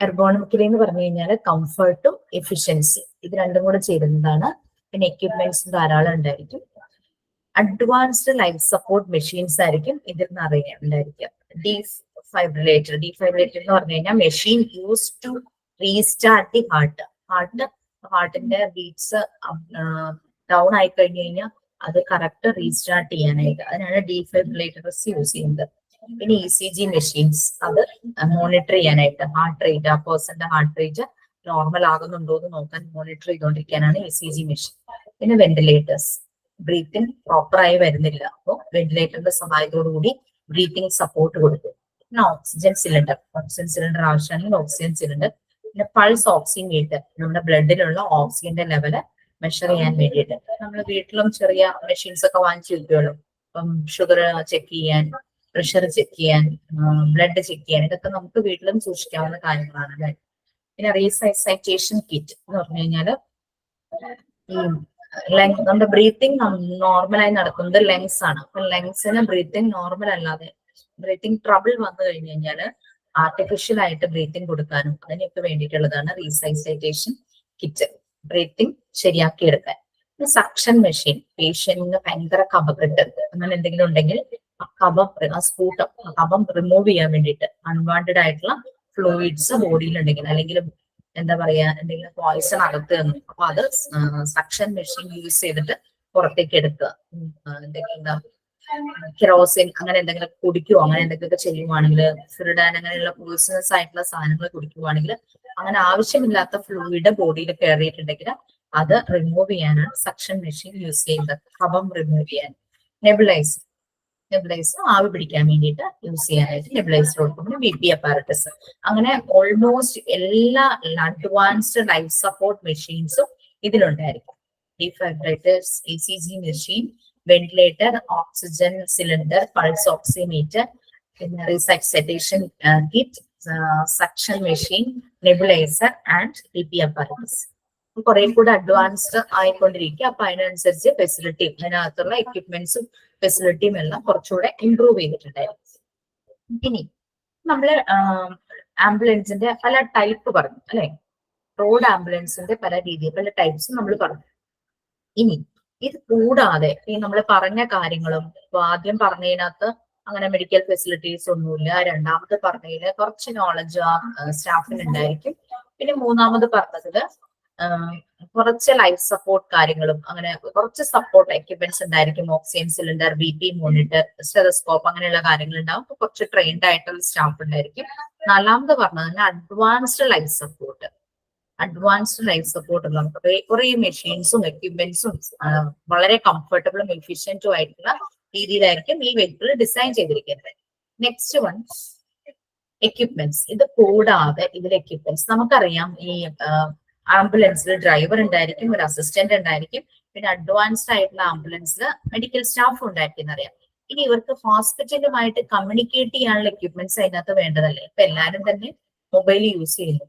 Ergonomically എന്ന് പറഞ്ഞു കഴിഞ്ഞാൽ കംഫർട്ടും എഫിഷ്യൻസി ഇത് രണ്ടും കൂടെ ചേരുന്നതാണ്. പിന്നെ എക്യുപ്മെന്റ്സ് ധാരാളം ഉണ്ടായിരിക്കും. അഡ്വാൻസ്ഡ് ലൈഫ് സപ്പോർട്ട് മെഷീൻസ് ആയിരിക്കും ഇതിൽ നിന്ന് അറിയാനുണ്ടായിരിക്കുക. ഡീഫൈബ്രിലേറ്റർ എന്ന് പറഞ്ഞു കഴിഞ്ഞാൽ machine use to restart the ഹാർട്ടിന്റെ ബീറ്റ്സ് ഡൗൺ ആയി കഴിഞ്ഞു കഴിഞ്ഞാൽ അത് കറക്റ്റ് റീസ്റ്റാർട്ട് ചെയ്യാനായിട്ട്, അതിനാണ് ഡീഫൈബ്രിലേറ്റേഴ്സ് യൂസ് ചെയ്യുന്നത്. പിന്നെ ECG മെഷീൻസ്, അത് മോണിറ്റർ ചെയ്യാനായിട്ട് ഹാർട്ട് റേറ്റ്, ആ പേഴ്സന്റെ ഹാർട്ട് റേറ്റ് നോർമൽ ആകുന്നുണ്ടോ എന്ന് നോക്കാൻ മോണിറ്റർ ചെയ്തുകൊണ്ടിരിക്കാനാണ് ECG മെഷീൻ. പിന്നെ വെന്റിലേറ്റേഴ്സ്, ബ്രീത്തിങ് പ്രോപ്പറായി വരുന്നില്ല, അപ്പോൾ വെന്റിലേറ്ററിന്റെ സഹായത്തോടു കൂടി ബ്രീത്തിങ് സപ്പോർട്ട് കൊടുക്കും. പിന്നെ ഓക്സിജൻ സിലിണ്ടർ ആവശ്യമാണെങ്കിൽ ഓക്സിജൻ സിലിണ്ടർ. പിന്നെ പൾസ് ഓക്സിമീറ്റർ, നമ്മുടെ ബ്ലഡിലുള്ള ഓക്സിജന്റെ ലെവല് മെഷർ ചെയ്യാൻ വേണ്ടിയിട്ട്. നമ്മൾ വീട്ടിലും ചെറിയ മെഷീൻസ് ഒക്കെ വാങ്ങിച്ചു വെക്കുമല്ലോ, ഇപ്പം ഷുഗർ ചെക്ക് ചെയ്യാൻ, പ്രഷർ ചെക്ക് ചെയ്യാൻ, ബ്ലഡ് ചെക്ക് ചെയ്യാൻ, ഇതൊക്കെ നമുക്ക് വീട്ടിലും സൂക്ഷിക്കാവുന്ന കാര്യങ്ങളാണ് അല്ലെ. പിന്നെ റീസൈറ്റേഷൻ കിറ്റ് എന്ന് പറഞ്ഞു കഴിഞ്ഞാല് ഈ നമ്മുടെ ബ്രീത്തിങ് നോർമലായി നടക്കുന്നത് ലങ്സ് ആണ്. അപ്പൊ ലങ്സിന് ബ്രീത്തിങ് നോർമൽ അല്ലാതെ ബ്രീത്തിങ് ട്രബിൾ വന്നു കഴിഞ്ഞു കഴിഞ്ഞാൽ ആർട്ടിഫിഷ്യൽ ആയിട്ട് ബ്രീത്തിങ് കൊടുക്കാനും അതിനൊക്കെ വേണ്ടിയിട്ടുള്ളതാണ് റീസൈറ്റേഷൻ കിറ്റ്, ബ്രീത്തിങ് ശരിയാക്കി എടുക്കാൻ. സക്ഷൻ മെഷീൻ, പേഷ്യന്റിന് ഭയങ്കര കഫക്കെട്ട് അങ്ങനെ എന്തെങ്കിലും ഉണ്ടെങ്കിൽ കഫം റിമൂവ് ചെയ്യാൻ വേണ്ടിയിട്ട് അൺവാണ്ടഡ് ആയിട്ടുള്ള ഫ്ലൂയിഡ്സ് ബോഡിയിൽ ഉണ്ടെങ്കിൽ, അല്ലെങ്കിൽ എന്താ പറയാ എന്തെങ്കിലും പോയിസൺ അകത്ത് തന്നു, അപ്പൊ അത് സക്ഷൻ മെഷീൻ യൂസ് ചെയ്തിട്ട് പുറത്തേക്ക് എടുക്കുക. എന്തെങ്കിലും കെറോസിൻ അങ്ങനെ എന്തെങ്കിലും കുടിക്കുവോ, അങ്ങനെ എന്തെങ്കിലുമൊക്കെ ചെയ്യുവാണെങ്കിൽ, ഫിറിഡാൻ അങ്ങനെയുള്ള പോയിസണസ് ആയിട്ടുള്ള സാധനങ്ങൾ കുടിക്കുവാണെങ്കിൽ, അങ്ങനെ ആവശ്യമില്ലാത്ത ഫ്ലൂയിഡ് ബോഡിയിൽ കയറിയിട്ടുണ്ടെങ്കിൽ അത് റിമൂവ് ചെയ്യാനാണ് സക്ഷൻ മെഷീൻ യൂസ് ചെയ്യുന്നത്, കഫം റിമൂവ് ചെയ്യാൻ. നെബുലൈസർ ആവി പിടിക്കാൻ വേണ്ടിയിട്ട് യൂസ് ചെയ്യാനായിട്ട് നെബുലൈസർ കൊടുക്കും. പിന്നെ BP അപ്പാരറ്റസ്, അങ്ങനെ ഓൾമോസ്റ്റ് എല്ലാ അഡ്വാൻസ്ഡ് ലൈഫ് സപ്പോർട്ട് മെഷീൻസും ഇതിലുണ്ടായിരിക്കും. Defibrillators, ECG machine, ventilator, oxygen cylinder, pulse oximeter, പിന്നെ resuscitation kit, suction machine, nebuliser and BP apparatus. കുറെ കൂടെ അഡ്വാൻസ്ഡ് ആയിക്കൊണ്ടിരിക്കുക. അപ്പൊ അതിനനുസരിച്ച് ഫെസിലിറ്റിയും അതിനകത്തുള്ള എക്യുപ്മെന്റ്സും ഫെസിലിറ്റിയും എല്ലാം കുറച്ചുകൂടെ ഇംപ്രൂവ് ചെയ്തിട്ടുണ്ടായിരുന്നു. ഇനി നമ്മള് ആംബുലൻസിന്റെ പല ടൈപ്പ് പറഞ്ഞു അല്ലെ, റോഡ് ആംബുലൻസിന്റെ പല രീതിയിൽ പല ടൈപ്സും നമ്മൾ പറഞ്ഞു. ഇനി ഇത് കൂടാതെ ഈ നമ്മൾ പറഞ്ഞ കാര്യങ്ങളും, ഇപ്പൊ ആദ്യം പറഞ്ഞതിനകത്ത് അങ്ങനെ മെഡിക്കൽ ഫെസിലിറ്റീസ് ഒന്നുമില്ല, രണ്ടാമത് പറഞ്ഞതില് കുറച്ച് നോളജ് ആ സ്റ്റാഫിന് ഉണ്ടായിരിക്കും, പിന്നെ മൂന്നാമത് പറഞ്ഞതില് കുറച്ച് ലൈഫ് സപ്പോർട്ട് കാര്യങ്ങളും അങ്ങനെ കുറച്ച് സപ്പോർട്ട് എക്യുപ്മെന്റ്സ് ഉണ്ടായിരിക്കും, oxygen cylinder, BP monitor, stethoscope അങ്ങനെയുള്ള കാര്യങ്ങൾ ഉണ്ടാവും. കുറച്ച് ട്രെയിൻഡ് ആയിട്ടുള്ള സ്റ്റാഫ് ഉണ്ടായിരിക്കും. നാലാമത് പറഞ്ഞത് അഡ്വാൻസ്ഡ് ലൈഫ് സപ്പോർട്ട് നമുക്ക് കുറെ മെഷീൻസും എക്യുപ്മെന്റ്സും വളരെ കംഫർട്ടബിളും എഫിഷ്യന്റും ആയിട്ടുള്ള രീതിയിലായിരിക്കും ഈ വെഹിക്കിൾ ഡിസൈൻ ചെയ്തിരിക്കുന്നത്. Next one equipments. ഇത് കൂടാതെ ഇതിലെ എക്യുപ്മെന്റ്സ് നമുക്കറിയാം, ഈ ആംബുലൻസിൽ ഡ്രൈവർ ഉണ്ടായിരിക്കും, ഒരു അസിസ്റ്റന്റ് ഉണ്ടായിരിക്കും, പിന്നെ അഡ്വാൻസ്ഡ് ആയിട്ടുള്ള ആംബുലൻസിൽ മെഡിക്കൽ സ്റ്റാഫ് ഉണ്ടായിരിക്കും എന്നറിയാം. ഇനി ഇവർക്ക് ഹോസ്പിറ്റലുമായിട്ട് കമ്മ്യൂണിക്കേറ്റ് ചെയ്യാനുള്ള എക്യുപ്മെന്റ്സ് അതിനകത്ത് വേണ്ടതല്ലേ. ഇപ്പൊ എല്ലാവരും തന്നെ മൊബൈൽ യൂസ് ചെയ്യുന്നു,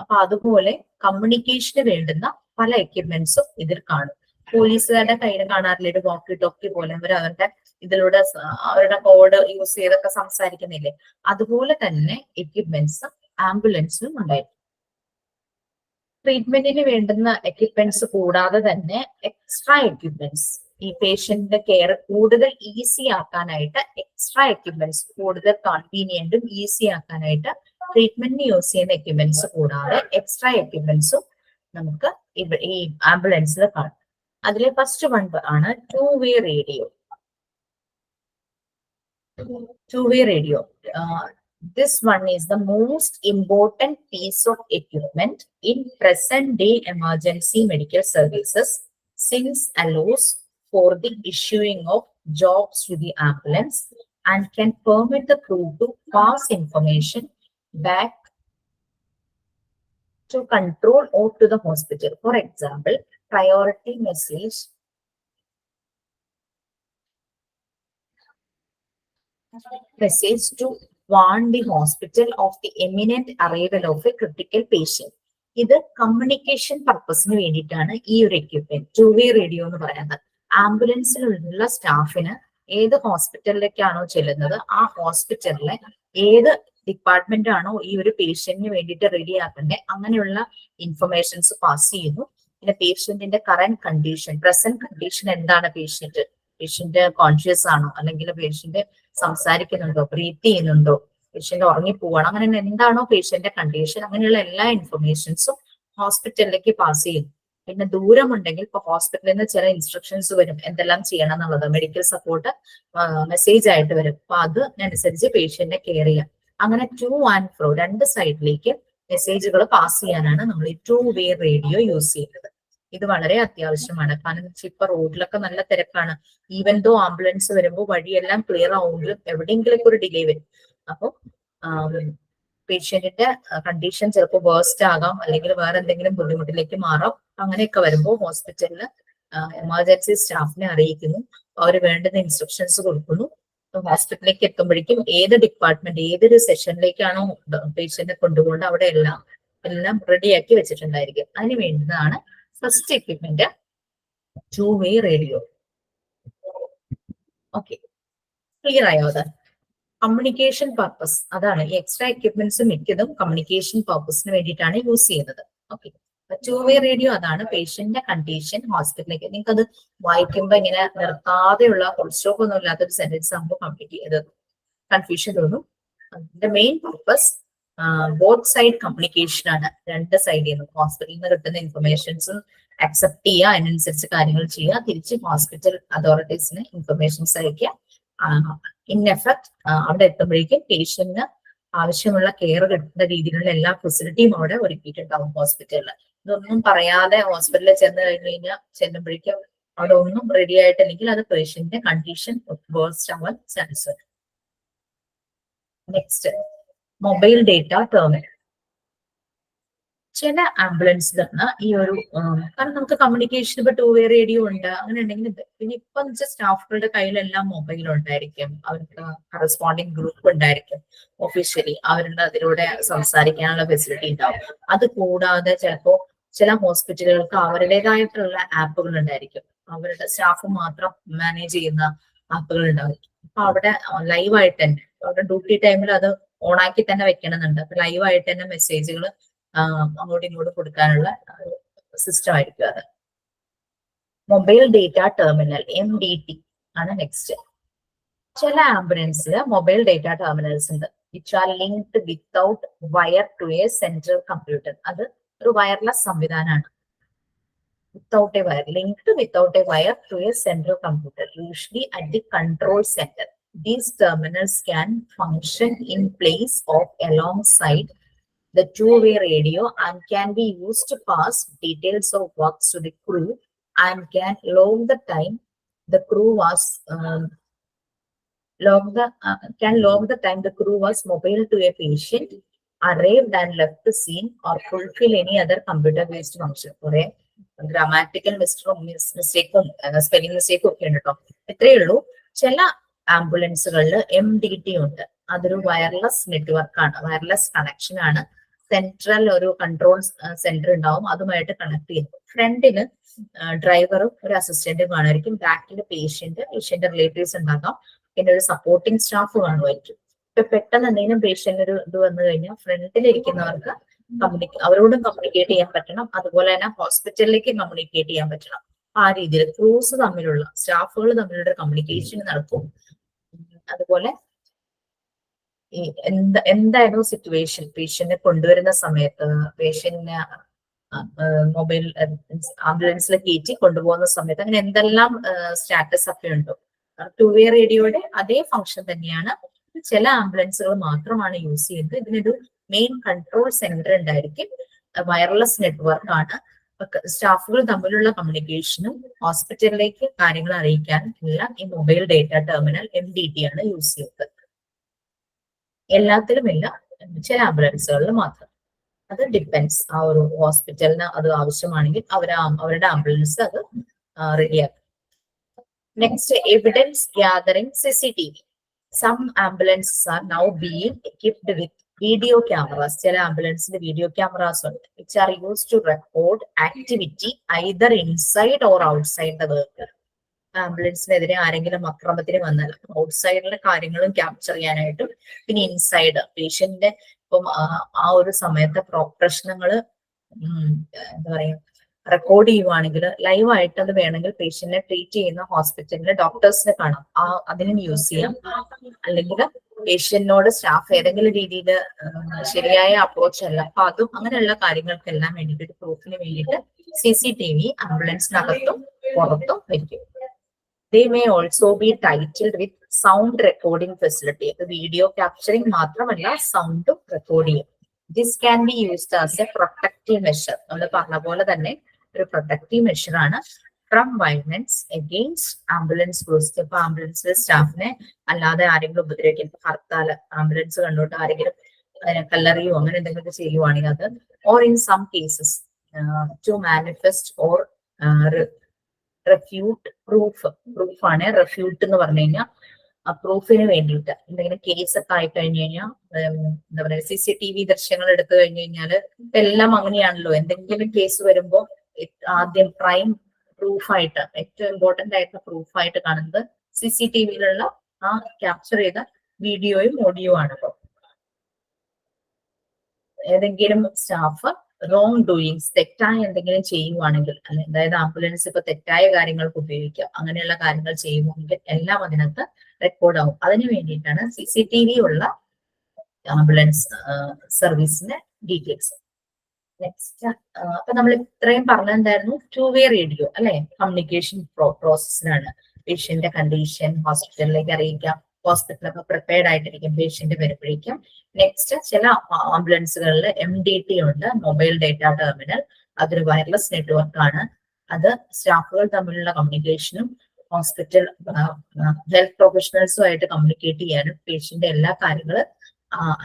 അപ്പൊ അതുപോലെ കമ്മ്യൂണിക്കേഷന് വേണ്ടുന്ന പല എക്യുപ്മെന്റ്സും ഇതിൽ കാണും. പോലീസുകാരുടെ കയ്യിൽ കാണാറില്ല ഒരു വോക്കി ടോക്കി പോലെ, അവരുടെ ഇതിലൂടെ അവരുടെ കോഡ് യൂസ് ചെയ്തൊക്കെ സംസാരിക്കുന്നില്ലേ, അതുപോലെ തന്നെ എക്യുപ്മെന്റ്സ് ആംബുലൻസിലും ഉണ്ടായിരിക്കും. ട്രീറ്റ്മെന്റിന് വേണ്ടുന്ന എക്യുപ്മെന്റ്സ് കൂടാതെ തന്നെ എക്സ്ട്രാ എക്യുപ്മെന്റ്സ്, ഈ പേഷ്യന്റിന്റെ കെയർ കൂടുതൽ ഈസി ആക്കാനായിട്ട് എക്സ്ട്രാ എക്യുപ്മെന്റ്സ്, കൂടുതൽ കൺവീനിയന്റും ഈസി ആക്കാനായിട്ട് ട്രീറ്റ്മെന്റിന് യൂസ് ചെയ്യുന്ന എക്യുപ്മെന്റ്സ് കൂടാതെ എക്സ്ട്രാ എക്യുപ്മെന്റ്സും നമുക്ക് ഈ ആംബുലൻസിൽ കാണും. അതിലെ ഫസ്റ്റ് വൺ ആണ് two way radio. Two-way radio. This one is the most important piece of equipment in present-day emergency medical services, since allows for the issuing of jobs to the ambulance and can permit the crew to pass information back to control or to the hospital. For example, priority message to warn the hospital of the imminent arrival of a critical patient. ഇത് communication പർപ്പസിന് വേണ്ടിയിട്ടാണ് ഈ ഒരു equipment two way radio എന്ന് പറയുന്നത്. ആംബുലൻസിലുള്ള സ്റ്റാഫിന് ഏത് ഹോസ്പിറ്റലിലേക്കാണോ ചെല്ലുന്നത് ആ ഹോസ്പിറ്റലിലെ ഏത് ഡിപ്പാർട്ട്മെന്റ് ആണോ ഈ ഒരു പേഷ്യന്റിന് വേണ്ടിയിട്ട് റെഡി ആക്കേണ്ടത് അങ്ങനെയുള്ള ഇൻഫർമേഷൻസ് പാസ് ചെയ്യുന്നു. പിന്നെ പേഷ്യന്റിന്റെ കറന്റ് കണ്ടീഷൻ, പ്രസന്റ് കണ്ടീഷൻ എന്താണ്, പേഷ്യന്റ് കോൺഷ്യസ് ആണോ, അല്ലെങ്കിൽ പേഷ്യന്റ് സംസാരിക്കുന്നുണ്ടോ, ബ്രീത്ത് ചെയ്യുന്നുണ്ടോ, പേഷ്യന്റ് ഉറങ്ങിപ്പോവാണോ, അങ്ങനെ എന്താണോ പേഷ്യന്റെ കണ്ടീഷൻ, അങ്ങനെയുള്ള എല്ലാ ഇൻഫർമേഷൻസും ഹോസ്പിറ്റലിലേക്ക് പാസ് ചെയ്യുന്നു. പിന്നെ ദൂരമുണ്ടെങ്കിൽ ഇപ്പൊ ഹോസ്പിറ്റലിൽ നിന്ന് ചില ഇൻസ്ട്രക്ഷൻസ് വരും എന്തെല്ലാം ചെയ്യണം എന്നുള്ളത്, മെഡിക്കൽ സപ്പോർട്ട് മെസ്സേജ് ആയിട്ട് വരും. അപ്പൊ അതിനനുസരിച്ച് പേഷ്യന്റിനെ കെയർ ചെയ്യാം. അങ്ങനെ ടു ആൻഡ് ഫ്രോ രണ്ട് സൈഡിലേക്ക് മെസ്സേജുകൾ പാസ് ചെയ്യാനാണ് നമ്മൾ ഈ ടു-വേ റേഡിയോ യൂസ് ചെയ്യുന്നത്. ഇത് വളരെ അത്യാവശ്യമാണ്. കാരണം ഇപ്പൊ റോഡിലൊക്കെ നല്ല തിരക്കാണ്. ഈവൻ ദോ ആംബുലൻസ് വരുമ്പോൾ വഴിയെല്ലാം ക്ലിയർ ആവുമെങ്കിലും എവിടെയെങ്കിലും ഒരു ഡിലേ വരും. അപ്പോൾ പേഷ്യന്റിന്റെ കണ്ടീഷൻ ചിലപ്പോൾ വേഴ്സ്റ്റ് ആകാം, അല്ലെങ്കിൽ വേറെ എന്തെങ്കിലും ബുദ്ധിമുട്ടിലേക്ക് മാറാം. അങ്ങനെയൊക്കെ വരുമ്പോൾ ഹോസ്പിറ്റലിൽ എമർജൻസി സ്റ്റാഫിനെ അറിയിക്കുന്നു, അവർ വേണ്ടുന്ന ഇൻസ്ട്രക്ഷൻസ് കൊടുക്കുന്നു. ഹോസ്പിറ്റലിലേക്ക് എത്തുമ്പോഴേക്കും ഏത് ഡിപ്പാർട്ട്മെന്റ് ഏതൊരു സെഷനിലേക്കാണോ പേഷ്യന്റിനെ കൊണ്ടുപോകേണ്ടത് അവിടെ എല്ലാം റെഡിയാക്കി വെച്ചിട്ടുണ്ടായിരിക്കും. അതിന് വേണ്ടുന്നതാണ് first equipment two way radio. Okay, clear ആയോ? അത് കമ്മ്യൂണിക്കേഷൻ പർപ്പസ്, അതാണ് ഈ എക്സ്ട്രാ എക്യുപ്മെന്റ്സ് മിക്കതും കമ്മ്യൂണിക്കേഷൻ പർപ്പസിന് വേണ്ടിയിട്ടാണ് യൂസ് ചെയ്യുന്നത്. ഓക്കെ, ടു-വേ റേഡിയോ അതാണ് പേഷ്യന്റിന്റെ കണ്ടീഷൻ ഹോസ്പിറ്റലിലേക്ക്. നിങ്ങൾക്ക് അത് വായിക്കുമ്പോൾ ഇങ്ങനെ നിർത്താതെയുള്ള ഫുൾ സ്റ്റോപ്പ് ഒന്നും ഇല്ലാത്തൊരു സെന്റൻസ് ആകുമ്പോൾ കൺഫ്യൂഷൻ തോന്നും. അതിന്റെ main purpose both side communication ആണ്. രണ്ട് സൈഡിൽ നിന്ന് ഹോസ്പിറ്റലിൽ നിന്ന് കിട്ടുന്ന ഇൻഫർമേഷൻസ് അക്സെപ്റ്റ് ചെയ്യുക, അതിനനുസരിച്ച് കാര്യങ്ങൾ ചെയ്യുക, തിരിച്ച് ഹോസ്പിറ്റൽ അതോറിറ്റീസിന് ഇൻഫർമേഷൻസ് അയക്കുക. ഇൻ എഫക്ട് അവിടെ എത്തുമ്പോഴേക്കും പേഷ്യന്റിന് ആവശ്യമുള്ള കെയർ കിട്ടുന്ന രീതിയിലുള്ള എല്ലാ ഫെസിലിറ്റിയും അവിടെ ഒരുക്കിയിട്ടുണ്ടാവും ഹോസ്പിറ്റലിൽ. ഇതൊന്നും പറയാതെ ഹോസ്പിറ്റലിൽ ചെല്ലുമ്പോഴേക്കും അവിടെ ഒന്നും റെഡി ആയിട്ടില്ലെങ്കിൽ അത് പേഷ്യന്റിന്റെ കണ്ടീഷൻ വേഴ്സ്റ്റ് ആവാൻ ചാൻസ് ഉണ്ട്. Next, mobile data terminal. ചില ആംബുലൻസിലാണ് ഈ ഒരു കാരണം നമുക്ക് കമ്മ്യൂണിക്കേഷൻ ഇപ്പൊ ടു-വേ റേഡിയോ ഉണ്ട്, അങ്ങനെ ഉണ്ടെങ്കിൽ പിന്നെ ഇപ്പൊ സ്റ്റാഫുകളുടെ കയ്യിലെല്ലാം മൊബൈൽ ഉണ്ടായിരിക്കും, അവർക്ക് കറസ്പോണ്ടിങ് ഗ്രൂപ്പ് ഉണ്ടായിരിക്കും, ഒഫീഷ്യലി അവരുടെ അതിലൂടെ സംസാരിക്കാനുള്ള ഫെസിലിറ്റി ഉണ്ടാവും. അത് കൂടാതെ ചിലപ്പോ ചില ഹോസ്പിറ്റലുകൾക്ക് അവരുടേതായിട്ടുള്ള ആപ്പുകൾ ഉണ്ടായിരിക്കും, അവരുടെ സ്റ്റാഫ് മാത്രം മാനേജ് ചെയ്യുന്ന ആപ്പുകൾ ഉണ്ടാവും. അപ്പൊ അവിടെ ലൈവായിട്ട് തന്നെ അവരുടെ ഡ്യൂട്ടി ടൈമിൽ അത് ഓണാക്കി തന്നെ വെക്കണമെന്നുണ്ട്. അപ്പൊ ലൈവായിട്ട് തന്നെ മെസ്സേജുകൾ അങ്ങോട്ടും ഇങ്ങോട്ടും കൊടുക്കാനുള്ള സിസ്റ്റം ആയിരിക്കും അത്. മൊബൈൽ ഡേറ്റ ടെർമിനൽ MDT ആണ് നെക്സ്റ്റ്. ചില ആംബുലൻസിൽ മൊബൈൽ ഡേറ്റ ടെർമിനൽസ് ഉണ്ട്, which are linked without wire to a central computer. അത് ഒരു വയർലെസ് സംവിധാനമാണ്. without a wire, linked without a wire to a central computer, usually at the control center. These terminals can function in place of alongside the two-way radio and can be used to pass details of works to the crew and can log the time the crew was the crew was mobile to a patient, arrived and left the scene, or fulfill any other computer-based function. Grammatical മിസ്റ്റേക്കും spelling മിസ്റ്റേക്കും ഒക്കെ ഉണ്ട് കേട്ടോ. ഇത്രയേ ഉള്ളൂ. ചില ആംബുലൻസുകളിൽ MDT ഉണ്ട്. അതൊരു വയർലെസ് നെറ്റ്വർക്ക് ആണ്, വയർലെസ് കണക്ഷൻ ആണ്. സെൻട്രൽ ഒരു കൺട്രോൾ സെന്റർ ഉണ്ടാവും, അതുമായിട്ട് കണക്ട് ചെയ്യും. ഫ്രണ്ടില് ഡ്രൈവറും ഒരു അസിസ്റ്റന്റും കാണുമായിരിക്കും, ബാക്കിൽ പേഷ്യന്റ് റിലേറ്റീവ്സ് ഉണ്ടാകാം, പിന്നെ ഒരു സപ്പോർട്ടിംഗ് സ്റ്റാഫ് കാണുമായിരിക്കും. ഇപ്പൊ പെട്ടെന്ന് എന്തെങ്കിലും പേഷ്യന്റ് ഒരു ഇത് വന്നു കഴിഞ്ഞാൽ ഫ്രണ്ടിലിരിക്കുന്നവർക്ക് അവരോടും കമ്മ്യൂണിക്കേറ്റ് ചെയ്യാൻ പറ്റണം, അതുപോലെ തന്നെ ഹോസ്പിറ്റലിലേക്ക് കമ്മ്യൂണിക്കേറ്റ് ചെയ്യാൻ പറ്റണം. ആ രീതിയിൽ ക്രൂസ് തമ്മിലുള്ള സ്റ്റാഫുകൾ തമ്മിലുള്ള കമ്മ്യൂണിക്കേഷൻ നടക്കും. അതുപോലെ ഈ എന്തായിരുന്നു സിറ്റുവേഷൻ, പേഷ്യന്റിനെ കൊണ്ടുവരുന്ന സമയത്ത് പേഷ്യന്റിനെ മൊബൈൽ ആംബുലൻസിൽ കയറ്റി കൊണ്ടുപോകുന്ന സമയത്ത് അങ്ങനെ എന്തെല്ലാം സ്റ്റാറ്റസ് ഒക്കെ ഉണ്ടോ. 2-വേ റേഡിയോയുടെ അതേ ഫംഗ്ഷൻ തന്നെയാണ്, ചില ആംബുലൻസുകൾ മാത്രമാണ് യൂസ് ചെയ്യുന്നത്. ഇതിനൊരു മെയിൻ കൺട്രോൾ സെന്റർ ഉണ്ടായിരിക്കും, വയർലെസ് നെറ്റ്വർക്ക് ആണ്. സ്റ്റാഫുകൾ തമ്മിലുള്ള കമ്മ്യൂണിക്കേഷനും ഹോസ്പിറ്റലിലേക്ക് കാര്യങ്ങൾ അറിയിക്കാനും എല്ലാം ഈ മൊബൈൽ ഡേറ്റ ടെർമിനൽ MDT ആണ് യൂസ് ചെയ്യുന്നത്. എല്ലാത്തിലുമില്ല, ചില ആംബുലൻസുകളിൽ മാത്രം. അത് ഡിപ്പെൻസ്, ആ ഒരു ഹോസ്പിറ്റലിന് അത് ആവശ്യമാണെങ്കിൽ അവരുടെ ആംബുലൻസ് അത് റെഡിയാക്കും. Next, evidence gathering CCTV. Some ambulances are now being equipped with video cameras. ചില ആംബുലൻസിൽ വീഡിയോ ക്യാമറാസ് ഉണ്ട്, which are used to record activity either inside or outside the vehicle. ആംബുലൻസിനെതിരെ ആരെങ്കിലും അക്രമത്തിന് വന്നാൽ ഔട്ട്സൈഡിലെ കാര്യങ്ങളും ക്യാപ്ചർ ചെയ്യാനായിട്ടും, പിന്നെ ഇൻസൈഡ് പേഷ്യന്റിന്റെ ഇപ്പം ആ ഒരു സമയത്തെ പ്രശ്നങ്ങള് എന്താ പറയാ റെക്കോർഡ് ചെയ്യുവാണെങ്കിൽ ലൈവായിട്ട് അത് വേണമെങ്കിൽ പേഷ്യന്റിനെ ട്രീറ്റ് ചെയ്യുന്ന ഹോസ്പിറ്റലിലെ ഡോക്ടേഴ്സിനെ കാണാം, അതിനും യൂസ് ചെയ്യാം. അല്ലെങ്കിൽ പേഷ്യന്റിനോട് സ്റ്റാഫ് ഏതെങ്കിലും രീതിയിൽ ശരിയായ അപ്രോച്ച് അല്ല, അപ്പൊ അതും അങ്ങനെയുള്ള കാര്യങ്ങൾക്കെല്ലാം വേണ്ടിയിട്ട് പ്രൂഫിന് വേണ്ടിയിട്ട് CCTV ആംബുലൻസിനകത്തും പുറത്തും വയ്ക്കും. They may also be titled with sound recording facility. Video capturing മാത്രമല്ല, സൗണ്ടും റെക്കോർഡ് ചെയ്യും. This can be used as a protective measure. നമ്മൾ പറഞ്ഞ പോലെ തന്നെ ഒരു പ്രൊട്ടക്റ്റീവ് മെഷർ ആണ് from violence against ambulance crews. ഇപ്പൊ ആംബുലൻസിലെ സ്റ്റാഫിനെ അല്ലാതെ ആരെങ്കിലും ഉപദ്രവിക്കും, ഹർത്താൽ ആംബുലൻസ് കണ്ടോട്ട് ആരെങ്കിലും കല്ലെറിയോ അങ്ങനെ എന്തെങ്കിലും ചെയ്യുവാണെങ്കിൽ അത്, or in some cases to manifest or refute പ്രൂഫാണ്. റെഫ്യൂട്ട് എന്ന് പറഞ്ഞു കഴിഞ്ഞാൽ പ്രൂഫിന് വേണ്ടിയിട്ട് എന്തെങ്കിലും കേസ് ഒക്കെ ആയി കഴിഞ്ഞു കഴിഞ്ഞാൽ എന്താ പറയുക, CCTV ദൃശ്യങ്ങൾ എടുത്തു കഴിഞ്ഞു കഴിഞ്ഞാൽ എല്ലാം അങ്ങനെയാണല്ലോ. എന്തെങ്കിലും കേസ് വരുമ്പോൾ ആദ്യം പ്രൈം പ്രൂഫായിട്ട്, ഏറ്റവും ഇമ്പോർട്ടന്റ് ആയിട്ടുള്ള പ്രൂഫായിട്ട് കാണുന്നത് CCTVയിലുള്ള ആ ക്യാപ്ചർ ചെയ്ത വീഡിയോയും ഓഡിയോ ആണല്ലോ. ഏതെങ്കിലും സ്റ്റാഫ് റോങ് ഡൂയിങ്സ്, തെറ്റായ എന്തെങ്കിലും ചെയ്യുവാണെങ്കിൽ, അതായത് ആംബുലൻസ് ഇപ്പൊ തെറ്റായ കാര്യങ്ങൾക്ക് ഉപയോഗിക്കാം, അങ്ങനെയുള്ള കാര്യങ്ങൾ ചെയ്യുവാണെങ്കിൽ എല്ലാം അതിനകത്ത് റെക്കോർഡ് ആവും. അതിനു വേണ്ടിയിട്ടാണ് CCTV ഉള്ള ആംബുലൻസ് സർവീസിന്റെ ഡീറ്റെയിൽസ്. നെക്സ്റ്റ്, അപ്പൊ നമ്മൾ ഇത്രയും പറഞ്ഞെന്തായിരുന്നു, 2-വേ റേഡിയോ അല്ലെ, കമ്മ്യൂണിക്കേഷൻ പ്രോസസ്സിനാണ്. പേഷ്യന്റിന്റെ കണ്ടീഷൻ ഹോസ്പിറ്റലിലേക്ക് അറിയിക്കാം, ഹോസ്പിറ്റലൊക്കെ പ്രിപ്പയർഡ് ആയിട്ടിരിക്കും പേഷ്യന്റ് വരുമ്പോഴേക്കും. നെക്സ്റ്റ്, ചില ആംബുലൻസുകളിൽ MDT ഉണ്ട്, മൊബൈൽ ഡേറ്റ ടെർമിനൽ. അതൊരു വയർലെസ് നെറ്റ്വർക്ക് ആണ്. അത് സ്റ്റാഫുകൾ തമ്മിലുള്ള കമ്മ്യൂണിക്കേഷനും ഹോസ്പിറ്റൽ ഹെൽത്ത് പ്രൊഫഷണൽസും ആയിട്ട് കമ്മ്യൂണിക്കേറ്റ് ചെയ്യാനും പേഷ്യന്റ് എല്ലാ കാര്യങ്ങളും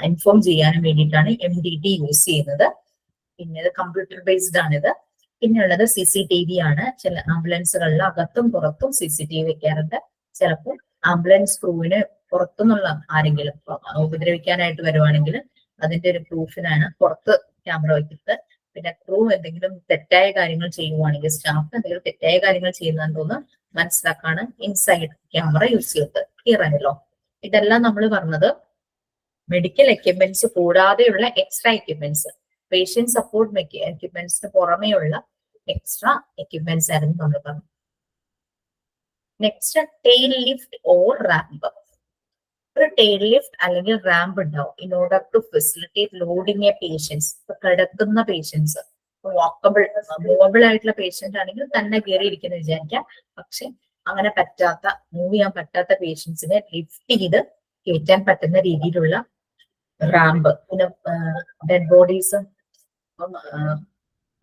ഇൻഫോം ചെയ്യാനും വേണ്ടിയിട്ടാണ് MDT യൂസ് ചെയ്യുന്നത്. പിന്നെ ഇത് കമ്പ്യൂട്ടർ ബേസ്ഡ് ആണിത്. പിന്നെ ഉള്ളത് CCTV ആണ്. ചില ആംബുലൻസുകളിൽ അകത്തും പുറത്തും CCTV വെക്കാറുണ്ട്. ചിലപ്പോൾ ആംബുലൻസ് ക്രൂവിന് പുറത്തുനിന്നുള്ള ആരെങ്കിലും ഉപദ്രവിക്കാനായിട്ട് വരുവാണെങ്കിൽ അതിന്റെ ഒരു പ്രൂഫിനാണ് പുറത്ത് ക്യാമറ വയ്ക്കുന്നത്. പിന്നെ ക്രൂ എന്തെങ്കിലും തെറ്റായ കാര്യങ്ങൾ ചെയ്യുവാണെങ്കിൽ, സ്റ്റാഫ് എന്തെങ്കിലും തെറ്റായ കാര്യങ്ങൾ ചെയ്യുന്നതെന്ന് മനസ്സിലാക്കാണ് ഇൻസൈഡ് ക്യാമറ യൂസ് ചെയ്യുന്നത്. ക്ലിയർ ആണല്ലോ. ഇതെല്ലാം നമ്മൾ പറഞ്ഞത് മെഡിക്കൽ എക്യുപ്മെന്റ്സ് കൂടാതെയുള്ള എക്സ്ട്രാ എക്യുപ്മെന്റ്സ്, പേഷ്യന്റ് സപ്പോർട്ട് എക്യുപ്മെന്റ്സിന് പുറമെയുള്ള എക്സ്ട്രാ എക്യുപ്മെന്റ്സ് ആയിരുന്നു നമ്മൾ പറഞ്ഞത്. Next, tail lift or ramp. ഒരു ടെയിൽ ലിഫ്റ്റ് അല്ലെങ്കിൽ റാമ്പ് ഉണ്ടാവും in order to facilitate loading a patients. ഇപ്പൊ കിടക്കുന്ന പേഷ്യൻസ്, വാക്കബിൾ മൂവബിൾ ആയിട്ടുള്ള പേഷ്യന്റ് ആണെങ്കിൽ തന്നെ കയറിയിരിക്കുന്നു വിചാരിക്കാം. പക്ഷെ അങ്ങനെ പറ്റാത്ത, മൂവ് ചെയ്യാൻ പറ്റാത്ത പേഷ്യൻസിനെ ലിഫ്റ്റ് ചെയ്ത് കയറ്റാൻ പറ്റുന്ന രീതിയിലുള്ള റാമ്പ്. പിന്നെ ഡെഡ് ബോഡീസ്,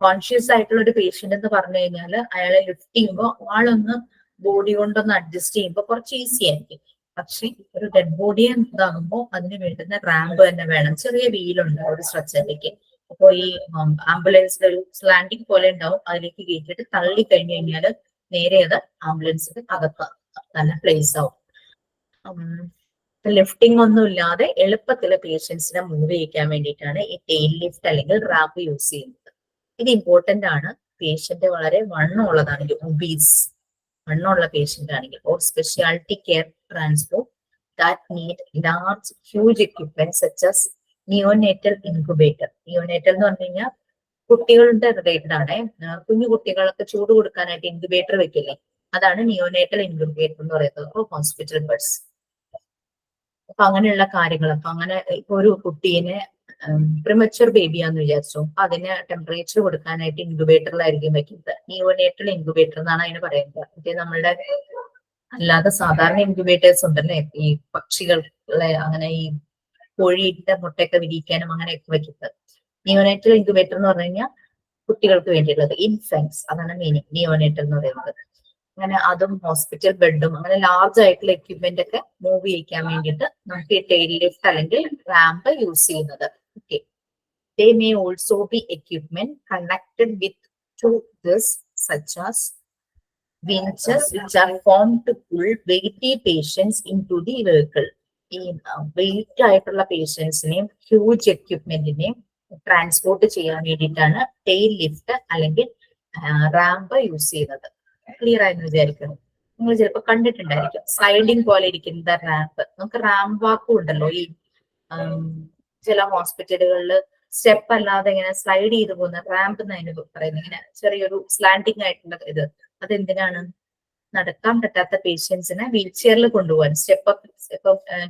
കോൺഷ്യസ് ആയിട്ടുള്ള ഒരു പേഷ്യന്റ് എന്ന് പറഞ്ഞു കഴിഞ്ഞാൽ അയാളെ ലിഫ്റ്റ് ചെയ്യുമ്പോൾ ആളൊന്ന് ബോഡി കൊണ്ടൊന്ന് അഡ്ജസ്റ്റ് ചെയ്യുമ്പോൾ കുറച്ച് ഈസി ആയിരിക്കും. പക്ഷെ ഒരു ഡെഡ് ബോഡിയെ ഇതാകുമ്പോൾ അതിന് വേണ്ടുന്ന റാമ്പ് തന്നെ വേണം. ചെറിയ വീലുണ്ട് ഒരു സ്ട്രെച്ചറിലേക്ക്. അപ്പോൾ ഈ ആംബുലൻസിൽ ഒരു സ്ലാൻഡിങ് പോലെ ഉണ്ടാവും, അതിലേക്ക് കയറ്റിയിട്ട് തള്ളി കഴിഞ്ഞു കഴിഞ്ഞാൽ നേരെ അത് ആംബുലൻസിന് അകത്ത് തന്നെ പ്ലേസ് ആവും. ലിഫ്റ്റിംഗ് ഒന്നും ഇല്ലാതെ എളുപ്പത്തിൽ പേഷ്യൻസിനെ മൂവ് ചെയ്യിക്കാൻ വേണ്ടിയിട്ടാണ് ഈ ടെയിൽ ലിഫ്റ്റ് അല്ലെങ്കിൽ റാമ്പ് യൂസ് ചെയ്യുന്നത്. ഇത് ഇമ്പോർട്ടന്റ് ആണ്. പേഷ്യന്റ് വളരെ വണ്ണമുള്ളതാണെങ്കിൽ, ഒബീസ് വണ്ണമുള്ള പേഷ്യന്റ് ആണെങ്കിൽ, or speciality care transport that need large, huge equipment such as neonatal incubator. Neonatal എന്ന് പറഞ്ഞു കഴിഞ്ഞാൽ കുട്ടികളുടെ റിലേറ്റഡ് ആണ്. കുഞ്ഞു കുട്ടികൾക്ക് ചൂട് കൊടുക്കാനായിട്ട് ഇൻക്യുബേറ്റർ വെക്കില്ലേ, അതാണ് നിയോനേറ്റൽ ഇൻക്യുബേറ്റർ എന്ന് പറയുന്നത് ഹോസ്പിറ്റൽ ബെഡ്സ്. അപ്പൊ അങ്ങനെയുള്ള കാര്യങ്ങൾ. അപ്പൊ അങ്ങനെ ഇപ്പൊ ഒരു കുട്ടീനെ പ്രിമച്വർ ബേബിയാന്ന് വിചാരിച്ചു, അതിന് ടെമ്പറേച്ചർ കൊടുക്കാനായിട്ട് ഇൻക്യുബേറ്ററിലായിരിക്കും വെക്കുന്നത്. നിയോനേറ്റൽ ഇൻക്യുബേറ്റർ എന്നാണ് അതിന് പറയുന്നത്. മറ്റേ നമ്മളുടെ അല്ലാതെ സാധാരണ ഇൻക്യുബേറ്റേഴ്സ് ഉണ്ടല്ലേ, ഈ പക്ഷികളെ അങ്ങനെ ഈ കോഴിയുടെ മുട്ടയൊക്കെ വിരിയിക്കാനും അങ്ങനെയൊക്കെ വെക്കുന്നത്. നിയോനേറ്റൽ ഇൻക്യുബേറ്റർ എന്ന് പറഞ്ഞു കഴിഞ്ഞാൽ കുട്ടികൾക്ക് വേണ്ടിയുള്ളത്, ഇൻഫൻസ്, അതാണ് മീനിങ് നിയോനേറ്റൽ എന്ന് പറയുന്നത്. അങ്ങനെ അതും ഹോസ്പിറ്റൽ ബെഡും അങ്ങനെ ലാർജ് ആയിട്ടുള്ള എക്യുപ്മെന്റ് ഒക്കെ മൂവ് ചെയ്യിക്കാൻ വേണ്ടിയിട്ട് നമുക്ക് ഈ ടെയിൽ ലിഫ്റ്റ് അല്ലെങ്കിൽ റാമ്പ് യൂസ് ചെയ്യുന്നത്. Okay, they may also be equipment connected with to this such as winches which are formed to pull weighty patients into the vehicle. ഈ വെയിറ്റ് ആയിട്ടുള്ള പേഷ്യൻസിനെയും ഹ്യൂജ് എക്യുപ്മെന്റിനെയും ട്രാൻസ്പോർട്ട് ചെയ്യാൻ വേണ്ടിയിട്ടാണ് ടെയിൽ ലിഫ്റ്റ് അല്ലെങ്കിൽ ramp use ചെയ്യുന്നത്. Clear ആയെന്ന് വിചാരിക്കുന്നു. നിങ്ങൾ ചിലപ്പോൾ കണ്ടിട്ടുണ്ടായിരിക്കും സ്ലൈഡിങ് പോലെ ഇരിക്കുന്ന റാമ്പ്. നമുക്ക് റാമ്പ് വാക്കും ഉണ്ടല്ലോ, ഈ ചില ഹോസ്പിറ്റലുകളിൽ സ്റ്റെപ്പ് അല്ലാതെ ഇങ്ങനെ സ്ലൈഡ് ചെയ്ത് പോകുന്ന റാമ്പ് എന്ന് അതിന് പറയുന്നത്. ഇങ്ങനെ ചെറിയൊരു സ്ലാൻഡിങ് ആയിട്ടുള്ള ഇത്, അതെന്തിനാണ്? നടക്കാൻ പറ്റാത്ത പേഷ്യൻസിനെ വീൽ ചെയറിൽ കൊണ്ടുപോകാൻ. സ്റ്റെപ്പ്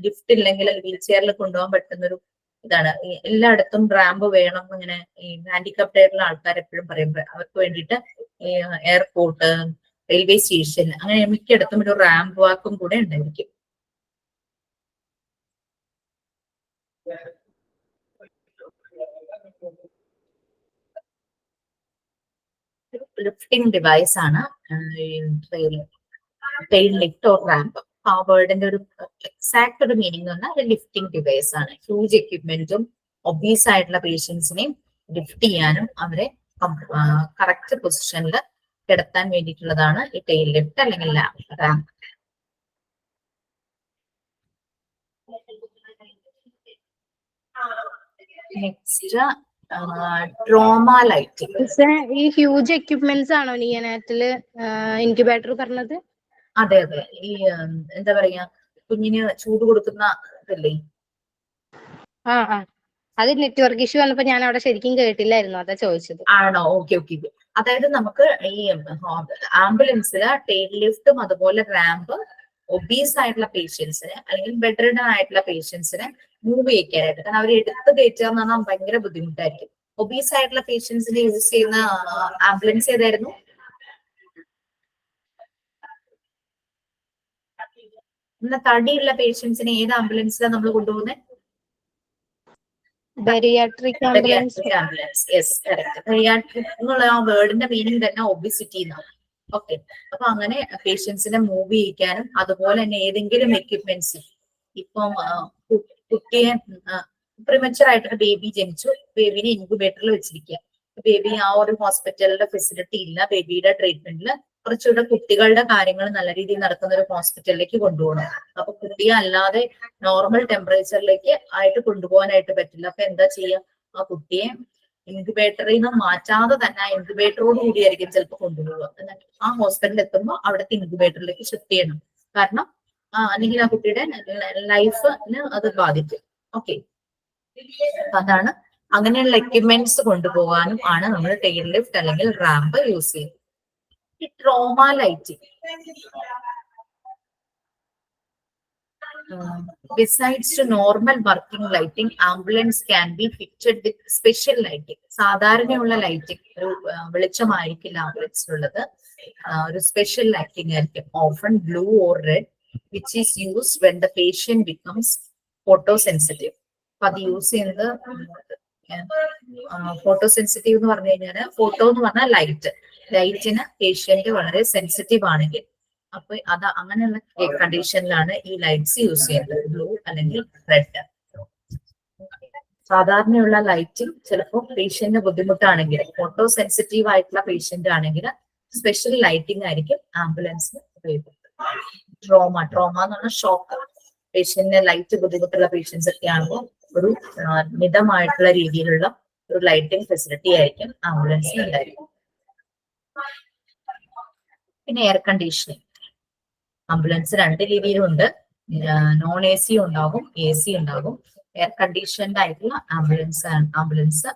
ലിഫ്റ്റ് ഇല്ലെങ്കിൽ വീൽ ചെയറിൽ കൊണ്ടുപോകാൻ പറ്റുന്നൊരു ഇതാണ്. എല്ലായിടത്തും റാമ്പ് വേണം. ഇങ്ങനെ ഈ ഹാൻഡികാപ്ഡ് ആയിട്ടുള്ള ആൾക്കാർ എപ്പോഴും പറയുമ്പോൾ അവർക്ക് വേണ്ടിയിട്ട് ഈ എയർപോർട്ട്, റെയിൽവേ സ്റ്റേഷൻ, അങ്ങനെ മിക്കയിടത്തും ഒരു റാമ്പ് വാക്കും കൂടെ ഉണ്ടായിരിക്കും. ലിഫ്റ്റിംഗ് ഡിവൈസ് ആണ് ടെയിൽ ലിഫ്റ്റ് ഓർ റാമ്പ്. ആ വേർഡിന്റെ ഒരു എക്സാക്ട് ഒരു മീനിങ് എന്ന് പറഞ്ഞാൽ ലിഫ്റ്റിംഗ് ഡിവൈസ് ആണ്. ഹ്യൂജ് എക്യുപ്മെന്റും ഒബീസ് ആയിട്ടുള്ള പേഷ്യൻസിനെയും ലിഫ്റ്റ് ചെയ്യാനും അവരെ കറക്റ്റ് പൊസിഷനിൽ കിടത്താൻ വേണ്ടിയിട്ടുള്ളതാണ് ഈ ടെയിൽ ലിഫ്റ്റ് അല്ലെങ്കിൽ റാമ്പ്. Next trauma lighting. ഈ ഹ്യൂജ് എക്യുപ്മെന്റ്സ് ആണോ നിയോനാറ്റല് ഇൻക്യുബേറ്റർ പറഞ്ഞത്? അതെ അതെ, ഈ എന്താ പറയാ, കുഞ്ഞിന് ചൂട് കൊടുക്കുന്ന ഇതല്ലേ. അത് നെറ്റ്വർക്ക് ഇഷ്യൂ വന്നപ്പോ ഞാൻ അവിടെ ശരിക്കും കേട്ടില്ലായിരുന്നു, അതാ ചോദിച്ചത്. ആണോ? Okay okay. അതായത് നമുക്ക് ഈ ആംബുലൻസില് ടെയിൽ ലിഫ്റ്റും അതുപോലെ റാമ്പ് ഒബീസ് ആയിട്ടുള്ള പേഷ്യൻസിന് അല്ലെങ്കിൽ ബെഡ് റിഡൻ ആയിട്ടുള്ള പേഷ്യൻസിനെ മൂവ് ചെയ്യിക്കാനായിട്ട്, കാരണം അവർ എടുത്ത് കയറ്റുക എന്ന് പറഞ്ഞാൽ ഭയങ്കര ബുദ്ധിമുട്ടായിരിക്കും. ഒബീസ് ആയിട്ടുള്ള പേഷ്യൻസിന് യൂസ് ചെയ്യുന്ന ആംബുലൻസ് ഏതായിരുന്നു? ഇന്ന് തടിയുള്ള പേഷ്യൻസിനെ ഏത് ആംബുലൻസിലാണ് നമ്മൾ കൊണ്ടുപോകുന്നത്? Bariatric ambulance. Yes, correct. Bariatric എന്നുള്ള ആ വേർഡിന്റെ മീനിങ് തന്നെ ഒബിസിറ്റി എന്നാണ്. ഓക്കെ, അപ്പൊ അങ്ങനെ പേഷ്യൻസിനെ മൂവ് ചെയ്യിക്കാനും അതുപോലെ തന്നെ ഏതെങ്കിലും എക്യുപ്മെന്റ്സ്, ഇപ്പം കുട്ടിയെ പ്രിമച്ചർ ആയിട്ടൊരു ബേബി ജനിച്ചു, ബേബിനെ ഇൻക്യുബേറ്ററിൽ വെച്ചിരിക്കുക. ബേബി ആ ഒരു ഹോസ്പിറ്റലിന്റെ ഫെസിലിറ്റി ഇല്ല, ബേബിയുടെ ട്രീറ്റ്മെന്റില് കുറച്ചുകൂടെ കുട്ടികളുടെ കാര്യങ്ങൾ നല്ല രീതിയിൽ നടക്കുന്ന ഒരു ഹോസ്പിറ്റലിലേക്ക് കൊണ്ടുപോകണം. അപ്പൊ കുട്ടിയെ അല്ലാതെ നോർമൽ ടെമ്പറേച്ചറിലേക്ക് ആയിട്ട് കൊണ്ടുപോകാനായിട്ട് പറ്റില്ല. അപ്പൊ എന്താ ചെയ്യുക? ആ കുട്ടിയെ ഇൻക്യുബേറ്ററിൽ നിന്ന് മാറ്റാതെ തന്നെ ആ ഇൻക്യുബേറ്ററോട് കൂടിയായിരിക്കും ചിലപ്പോൾ കൊണ്ടുപോകുക. എന്നിട്ട് ആ ഹോസ്പിറ്റലിൽ എത്തുമ്പോൾ അവിടുത്തെ ഇൻക്യുബേറ്ററിലേക്ക് ഷിഫ്റ്റ് ചെയ്യണം. കാരണം അല്ലെങ്കിൽ ആ കുട്ടിയുടെ ലൈഫിന് അത് ബാധിക്കും. ഓക്കെ, അതാണ് അങ്ങനെയുള്ള എക്യുപ്മെന്റ്സ് കൊണ്ടുപോകാനും ആണ് നമ്മൾ ടെയിൽ ലിഫ്റ്റ് അല്ലെങ്കിൽ റാമ്പ് യൂസ് ചെയ്യുന്നത്. Trauma lighting. Besides to normal working lighting, ambulance can be fitted with special lighting. സാധാരണയുള്ള ലൈറ്റിംഗ് ഒരു വെളിച്ചമായിരിക്കില്ല ആംബുലൻസിലുള്ളത്, ഒരു സ്പെഷ്യൽ ലൈറ്റിംഗ് ആയിരിക്കും. Often blue or red, which is used when the patient becomes photo sensitive. അപ്പൊ അത് use ചെയ്യുന്നത് photo sensitive എന്ന് പറഞ്ഞു കഴിഞ്ഞാൽ, ഫോട്ടോ എന്ന് പറഞ്ഞാൽ ലൈറ്റിന് പേഷ്യന്റ് വളരെ സെൻസിറ്റീവ് ആണെങ്കിൽ അപ്പൊ അത് അങ്ങനെയുള്ള കണ്ടീഷനിലാണ് ഈ ലൈറ്റ്സ് യൂസ് ചെയ്യുന്നത്, ബ്ലൂ അല്ലെങ്കിൽ റെഡ്. സാധാരണയുള്ള ലൈറ്റിംഗ് ചിലപ്പോൾ പേഷ്യന്റിന് ബുദ്ധിമുട്ടാണെങ്കിൽ, ഫോട്ടോ സെൻസിറ്റീവ് ആയിട്ടുള്ള പേഷ്യന്റ് ആണെങ്കിൽ സ്പെഷ്യൽ ലൈറ്റിംഗ് ആയിരിക്കും ആംബുലൻസിന് ഉപയോഗിക്കുന്നത്. ട്രോമ എന്ന് പറഞ്ഞാൽ ഷോക്ക്. പേഷ്യന്റിന് ലൈറ്റ് ബുദ്ധിമുട്ടുള്ള പേഷ്യൻസ് ഒക്കെ ആകുമ്പോൾ ഒരു മിതമായിട്ടുള്ള രീതിയിലുള്ള ഒരു ലൈറ്റിംഗ് ഫെസിലിറ്റി ആയിരിക്കും ആംബുലൻസിൽ ഉണ്ടായിരിക്കും. പിന്നെ എയർ കണ്ടീഷനിങ്. ആംബുലൻസ് രണ്ട് രീതിയിലുണ്ട്. നോൺ എ സി ഉണ്ടാകും, എ സി ഉണ്ടാകും. എയർ കണ്ടീഷൻഡ് ആയിട്ടുള്ള ആംബുലൻസ്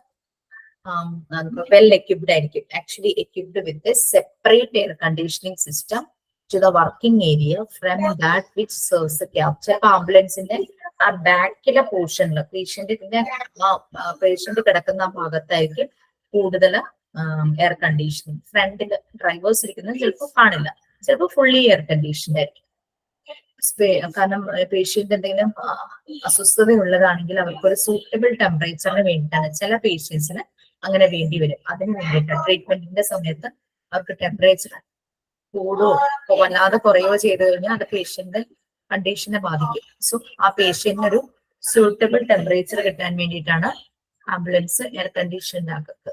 വെൽ equipped ആയിരിക്കും. Actually equipped with a separate air conditioning system to the working area from that which serves the cab. ചിലപ്പോൾ ആംബുലൻസിന്റെ ആ ബാക്കിലെ പോർഷനിൽ പേഷ്യന്റ് കിടക്കുന്ന ആ ഭാഗത്തായിരിക്കും കൂടുതൽ എയർ കണ്ടീഷനിങ്. ഫ്രണ്ടില് ഡ്രൈവേഴ്സ് ഇരിക്കുന്നത് ചിലപ്പോൾ കാണില്ല, ചിലപ്പോൾ ഫുള്ളി എയർ കണ്ടീഷൻഡ് ആയിരിക്കും. കാരണം പേഷ്യന്റ് എന്തെങ്കിലും അസ്വസ്ഥതയുള്ളതാണെങ്കിൽ അവർക്കൊരു സൂട്ടബിൾ ടെമ്പറേച്ചറിന് വേണ്ടിയിട്ടാണ്. ചില പേഷ്യൻസിന് അങ്ങനെ വേണ്ടി വരും. അതിന് വേണ്ടിയിട്ട് ട്രീറ്റ്മെന്റിന്റെ സമയത്ത് അവർക്ക് ടെമ്പറേച്ചർ കൂടുകയോ വല്ലാതെ കുറയോ ചെയ്തു കഴിഞ്ഞാൽ അത് പേഷ്യന്റ് കണ്ടീഷനെ ബാധിക്കും. സോ ആ പേഷ്യന്റിന് ഒരു സൂട്ടബിൾ ടെമ്പറേച്ചർ കിട്ടാൻ വേണ്ടിയിട്ടാണ് ആംബുലൻസ് എയർ കണ്ടീഷൻഡ് ആക്കുന്നത്.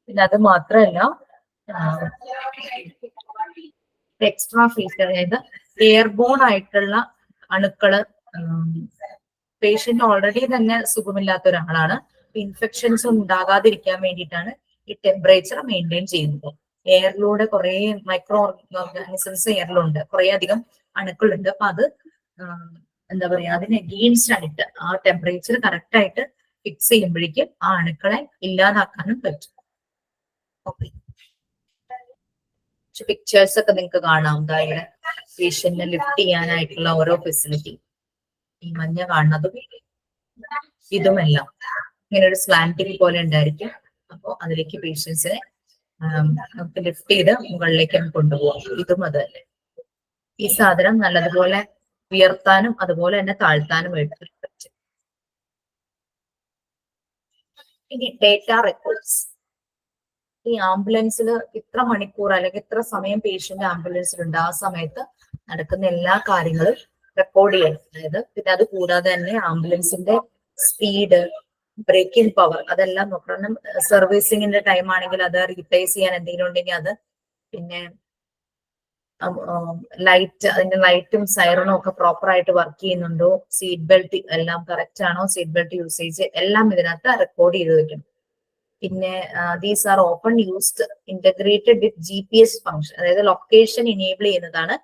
പിന്നെ അത് മാത്രമല്ല, എക്സ്ട്രാ ഫീസ്, അതായത് എയർബോൺ ആയിട്ടുള്ള അണുക്കള്, പേഷ്യന്റ് ഓൾറെഡി തന്നെ സുഖമില്ലാത്ത ഒരാളാണ്, ഇൻഫെക്ഷൻസ് ഉണ്ടാകാതിരിക്കാൻ വേണ്ടിയിട്ടാണ് ഈ ടെമ്പറേച്ചർ മെയിൻറ്റെയിൻ ചെയ്യുന്നത്. എയറിലൂടെ കുറെ മൈക്രോ ഓർഗാനിസംസ് എയറിലുണ്ട്, കുറെ അധികം അണുക്കളുണ്ട്. അപ്പൊ അത് എന്താ പറയാ, അതിന് അഗെയിൻസ്റ്റ് ആയിട്ട് ആ ടെമ്പറേച്ചർ കറക്റ്റ് ആയിട്ട് ഫിക്സ് ചെയ്യുമ്പോഴേക്കും ആ അണുക്കളെ ഇല്ലാതാക്കാനും പറ്റും. ഓക്കെ, പിക്ചേഴ്സ് ഒക്കെ നിങ്ങൾക്ക് കാണാം. അതായത് പേഷ്യന്റിനെ ലിഫ്റ്റ് ചെയ്യാനായിട്ടുള്ള ഓരോ ഫെസിലിറ്റി, ഈ മഞ്ഞ കാണുന്നതും ഇതുമെല്ലാം ഇങ്ങനെ ഒരു സ്ലാൻഡിങ് പോലെ ഉണ്ടായിരിക്കും. അപ്പോൾ അതിലേക്ക് പേഷ്യൻസിനെ നമുക്ക് ലിഫ്റ്റ് ചെയ്ത് മുകളിലേക്ക് കൊണ്ടുപോകാം. ഇതും അത് തന്നെ. ഈ സാധനം നല്ലതുപോലെ ഉയർത്താനും അതുപോലെ തന്നെ താഴ്ത്താനും പറ്റും. ഇനി ഡേറ്റ റെക്കോർഡ്സ്. ഈ ആംബുലൻസിൽ ഇത്ര മണിക്കൂർ അല്ലെങ്കിൽ ഇത്ര സമയം പേഷ്യന്റ് ആംബുലൻസിലുണ്ട്, ആ സമയത്ത് നടക്കുന്ന എല്ലാ കാര്യങ്ങളും റെക്കോർഡ് ചെയ്യണം. അതായത് പിന്നെ അത് കൂടാതെ തന്നെ ആംബുലൻസിന്റെ സ്പീഡ്, ബ്രേക്കിംഗ് പവർ, അതെല്ലാം നോക്കണം. സർവീസിങ്ങിന്റെ ടൈം ആണെങ്കിൽ അത് റീപ്ലേസ് ചെയ്യാൻ എന്തെങ്കിലും ഉണ്ടെങ്കിൽ അത്, പിന്നെ ലൈറ്റ്, അതിന്റെ ലൈറ്റും സൈറണും ഒക്കെ പ്രോപ്പർ ആയിട്ട് വർക്ക് ചെയ്യുന്നുണ്ടോ, സീറ്റ് ബെൽറ്റ് എല്ലാം കറക്റ്റ് ആണോ, സീറ്റ് ബെൽറ്റ് യൂസേജ് എല്ലാം ഇതിനകത്ത് റെക്കോർഡ് ചെയ്ത് വെക്കണം. പിന്നെ these are open used integrated with GPS function, അതായത് ലൊക്കേഷൻ ഇനേബിൾ ചെയ്യുന്നതാണ്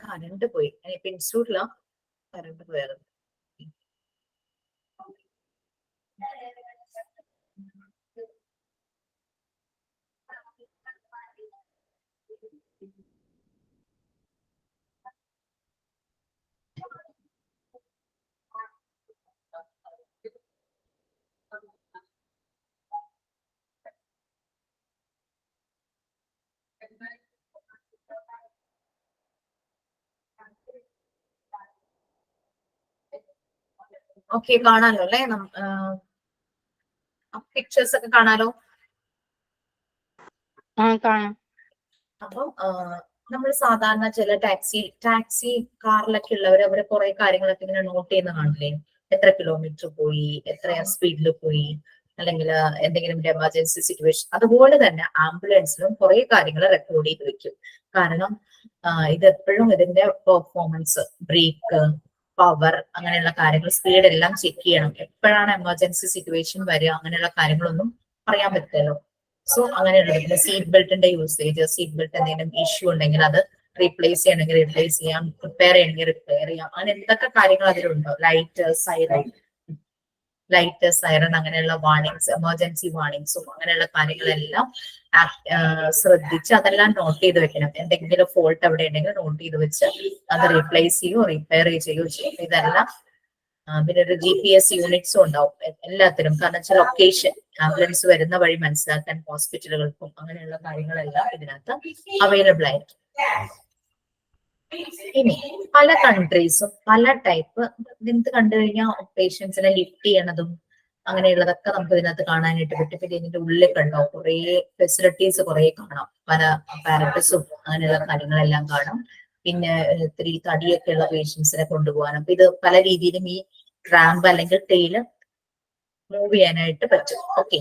കറണ്ട് പോയി. ഇപ്പൊ ഇൻസ്റ്റിറ്റ്യൂട്ടിലാ കറണ്ട് പോയത്. ഓക്കെ, കാണാലോ അല്ലെ? പിക്ചേഴ്സ് ഒക്കെ കാണാലോ. കാണാം. അപ്പം നമ്മൾ സാധാരണ ചില ടാക്സി കാറിലൊക്കെ ഉള്ളവർ അവരെ കുറെ കാര്യങ്ങളൊക്കെ ഇങ്ങനെ നോട്ട് ചെയ്യുന്ന കാണില്ലേ? എത്ര കിലോമീറ്റർ പോയി, എത്ര സ്പീഡിൽ പോയി, അല്ലെങ്കിൽ എന്തെങ്കിലും ഒരു എമർജൻസി സിറ്റുവേഷൻ. അതുപോലെ തന്നെ ആംബുലൻസിലും കുറെ കാര്യങ്ങൾ റെക്കോർഡ് ചെയ്ത് വെക്കും. കാരണം ഇത് എപ്പോഴും ഇതിന്റെ പെർഫോമൻസ്, ബ്രേക്ക്, പവർ, അങ്ങനെയുള്ള കാര്യങ്ങൾ, സ്പീഡ് എല്ലാം ചെക്ക് ചെയ്യണം. എപ്പോഴാണ് എമർജൻസി സിറ്റുവേഷൻ വരിക, അങ്ങനെയുള്ള കാര്യങ്ങളൊന്നും പറയാൻ പറ്റില്ലല്ലോ. സോ അങ്ങനെയുള്ള പിന്നെ സീറ്റ് ബെൽറ്റിന്റെ യൂസേജ്, സീറ്റ് ബെൽറ്റ് എന്തെങ്കിലും ഇഷ്യൂ ഉണ്ടെങ്കിൽ അത് റീപ്ലേസ് ചെയ്യണമെങ്കിൽ റീപ്ലേസ് ചെയ്യാം, റിപ്പയർ ചെയ്യണമെങ്കിൽ റിപ്പയർ ചെയ്യാം. അങ്ങനെ എന്തൊക്കെ കാര്യങ്ങൾ അതിലുണ്ടോ? ലൈറ്റ്, സൈറൺ, അങ്ങനെയുള്ള വാർണിങ്സ്, എമർജൻസി വാർണിങ്സും അങ്ങനെയുള്ള കാര്യങ്ങളെല്ലാം ശ്രദ്ധിച്ച് അതെല്ലാം നോട്ട് ചെയ്ത് വെക്കണം. എന്തെങ്കിലും ഫോൾട്ട് അവിടെ ഉണ്ടെങ്കിൽ നോട്ട് ചെയ്ത് വെച്ച് അത് റീപ്ലേസ് ചെയ്യുകയോ റിപ്പയർ ചെയ്യുകയോ ചെയ്യും. ഇതെല്ലാം പിന്നെ ഒരു GPS യൂണിറ്റ്സും ഉണ്ടാവും എല്ലാത്തിനും. കാരണം വെച്ചാൽ ലൊക്കേഷൻ, ആംബുലൻസ് വരുന്ന വഴി മനസ്സിലാക്കാൻ ഹോസ്പിറ്റലുകൾക്കും അങ്ങനെയുള്ള കാര്യങ്ങളെല്ലാം ഇതിനകത്ത് അവൈലബിൾ ആയിരിക്കും. ഇനി പല കൺട്രീസും പല ടൈപ്പ് ഇതിനകത്ത് കണ്ടു കഴിഞ്ഞാൽ പേഷ്യൻസിനെ ലിഫ്റ്റ് ചെയ്യണതും അങ്ങനെയുള്ളതൊക്കെ നമുക്ക് ഇതിനകത്ത് കാണാനായിട്ട് പറ്റും. പിന്നെ ഇതിന്റെ ഉള്ളിൽ കണ്ടോ കുറെ ഫെസിലിറ്റീസ് കുറെ കാണാം. പല പാരറ്റസും അങ്ങനെയുള്ള കാര്യങ്ങളെല്ലാം കാണാം. പിന്നെ ഇത്തിരി തടിയൊക്കെ ഉള്ള പേഷ്യൻസിനെ കൊണ്ടുപോകാനും. അപ്പൊ ഇത് പല രീതിയിലും ഈ റാമ്പ് അല്ലെങ്കിൽ ടെയില് മൂവ് ചെയ്യാനായിട്ട് പറ്റും. ഓക്കെ,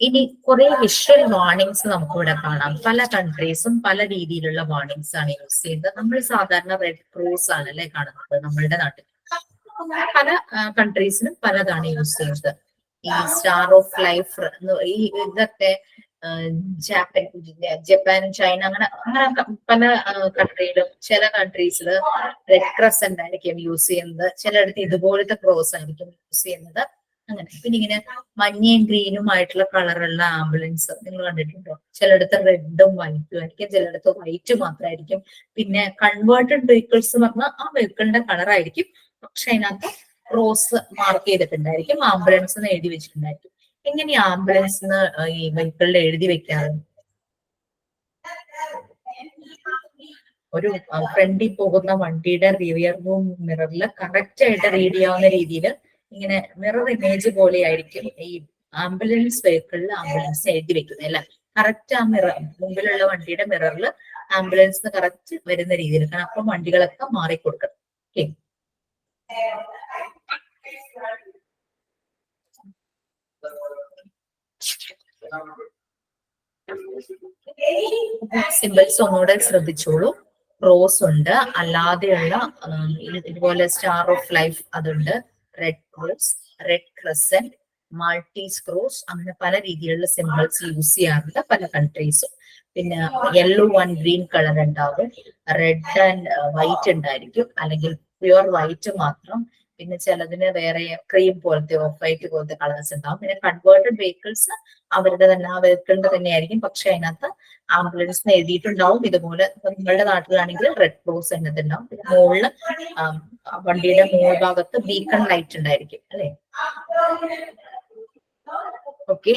ഇനി കുറെ വിഷ്വൽ വാർണിങ്സ് നമുക്ക് ഇവിടെ കാണാം. പല കൺട്രീസും പല രീതിയിലുള്ള വാർണിങ്സ് ആണ് യൂസ് ചെയ്യുന്നത്. നമ്മൾ സാധാരണ റെഡ് ക്രോസ് ആണ് അല്ലെ കാണുന്നത് നമ്മളുടെ നാട്ടിൽ. പല കൺട്രീസിനും പലതാണ് യൂസ് ചെയ്യുന്നത്. ഈ സ്റ്റാർ ഓഫ് ലൈഫ്, ഈ ഇതൊക്കെ ജപ്പാൻ, ചൈന, അങ്ങനെ പല കൺട്രിയിലും ചില കൺട്രീസിൽ റെഡ് ക്രസന്റ് ആയിരിക്കും യൂസ് ചെയ്യുന്നത്. ചിലയിടത്ത് ഇതുപോലത്തെ ക്രോസ് ആയിരിക്കും യൂസ് ചെയ്യുന്നത്. അങ്ങനെ പിന്നെ ഇങ്ങനെ മഞ്ഞയും ഗ്രീനും ആയിട്ടുള്ള കളറുള്ള ആംബുലൻസ് നിങ്ങൾ കണ്ടിട്ടുണ്ടോ? ചിലയിടത്ത് റെഡും വൈറ്റും ആയിരിക്കും, ചിലയിടത്ത് വൈറ്റ് മാത്രമായിരിക്കും. പിന്നെ കൺവേർട്ടഡ് വെഹിക്കിൾസ് പറഞ്ഞാൽ ആ വെഹിക്കിളിന്റെ കളറായിരിക്കും, പക്ഷെ അതിനകത്ത് ക്രോസ് മാർക്ക് ചെയ്തിട്ടുണ്ടായിരിക്കും, ആംബുലൻസ് എന്ന് എഴുതി വെച്ചിട്ടുണ്ടായിരിക്കും. എങ്ങനെ ആംബുലൻസ് ഈ വെഹിക്കിളിൽ എഴുതി വെക്കാറ്? ഒരു ഫ്രണ്ടിൽ പോകുന്ന വണ്ടിയുടെ റിയർ വ്യൂ മിററിൽ കറക്റ്റ് ആയിട്ട് റീഡ് ചെയ്യാവുന്ന രീതിയിൽ ഇങ്ങനെ മിറർ ഇമേജ് പോലെ ആയിരിക്കും ഈ ആംബുലൻസ് വെഹിക്കിളിൽ ആംബുലൻസ് എഴുതി വെക്കുന്നത് അല്ലെ? കറക്റ്റ് ആ മിറർ, മുമ്പിലുള്ള വണ്ടിയുടെ മിററിൽ ആംബുലൻസ് കറക്റ്റ് വരുന്ന രീതിയിൽ. കാരണം അപ്പം വണ്ടികളൊക്കെ മാറിക്കൊടുക്കണം. ഓക്കെ, സിമ്പിൾസ് ഒന്നുകൂടെ ശ്രദ്ധിച്ചോളൂ. ക്രോസ് ഉണ്ട്, അല്ലാതെയുള്ള ഇതുപോലെ സ്റ്റാർ ഓഫ് ലൈഫ് അതുണ്ട്, red cross, red crescent, Maltese cross, അങ്ങനെ പല രീതിയിലുള്ള സിമ്പിൾസ് യൂസ് ചെയ്യാറുണ്ട് പല കൺട്രീസും. പിന്നെ യെല്ലോ ആൻഡ് ഗ്രീൻ കളർ ഉണ്ടാവും, റെഡ് ആൻഡ് വൈറ്റ് ഉണ്ടായിരിക്കും, അല്ലെങ്കിൽ പ്യുവർ വൈറ്റ് മാത്രം. പിന്നെ ചിലതിന് വേറെ ക്രീം പോലത്തെ, ഓഫ് വൈറ്റ് പോലത്തെ കളേഴ്സ് ഉണ്ടാവും. പിന്നെ കൺവേർട്ടഡ് വെഹിക്കിൾസ് അവരുടെ തന്നെ ആ വെഹിക്കിളിന്റെ തന്നെ ആയിരിക്കും, പക്ഷെ അതിനകത്ത് ആംബുലൻസ് എഴുതിയിട്ടുണ്ടാവും ഇതുപോലെ. നിങ്ങളുടെ നാട്ടിലാണെങ്കിൽ റെഡ് ക്രോസ് എന്നതുണ്ടാവും. പിന്നെ മുകളില് വണ്ടിയുടെ മുകൾ ഭാഗത്ത് ബീക്കൺ ലൈറ്റ് ഉണ്ടായിരിക്കും അല്ലെ? ഓക്കെ,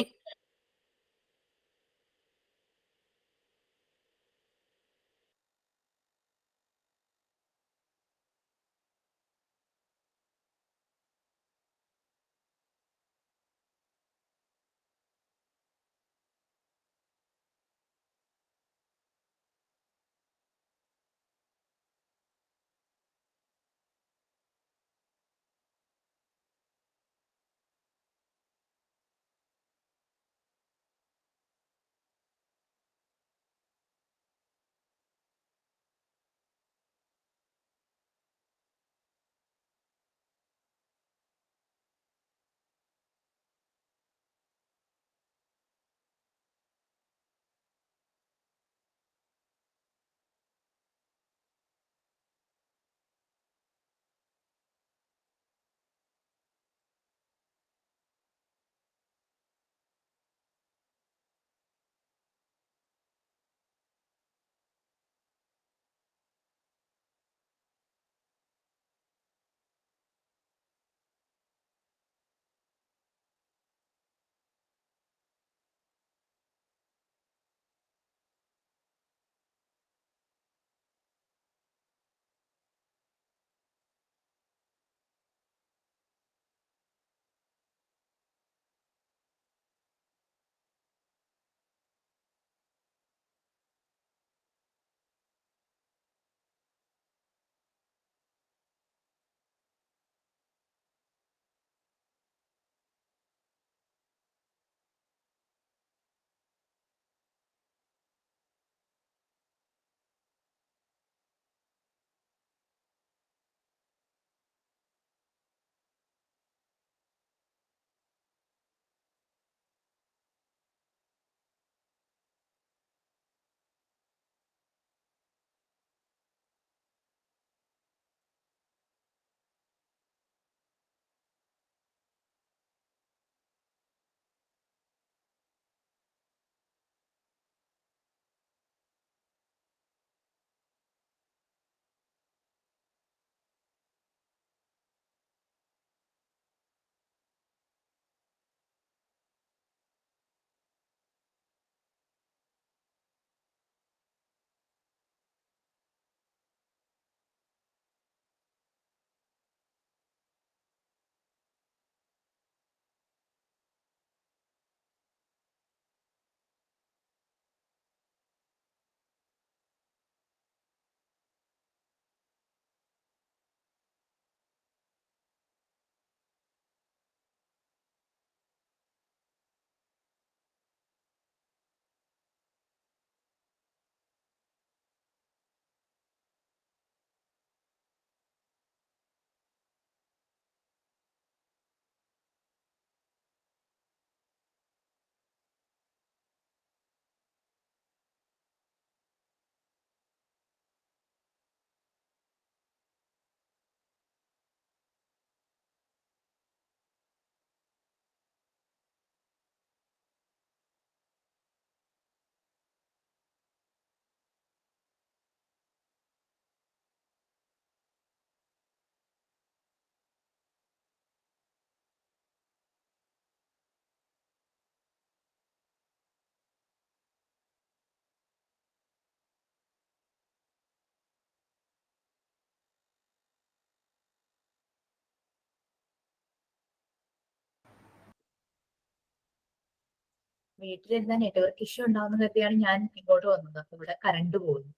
വീട്ടിലിരുന്ന നെറ്റ്വർക്ക് ഇഷ്യൂ ഉണ്ടാവുന്ന കരുതിയാണ് ഞാൻ ഇങ്ങോട്ട് വന്നത്. അപ്പൊ ഇവിടെ കറണ്ട് പോകുന്നു.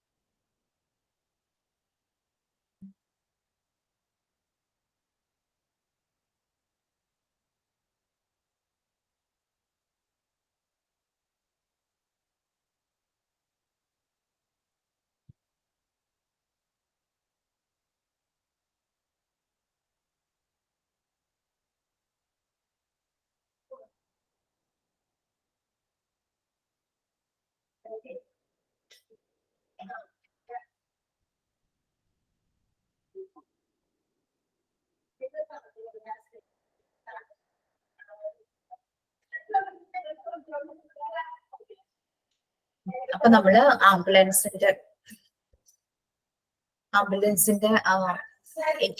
അപ്പൊ നമ്മള് ആംബുലൻസിന്റെ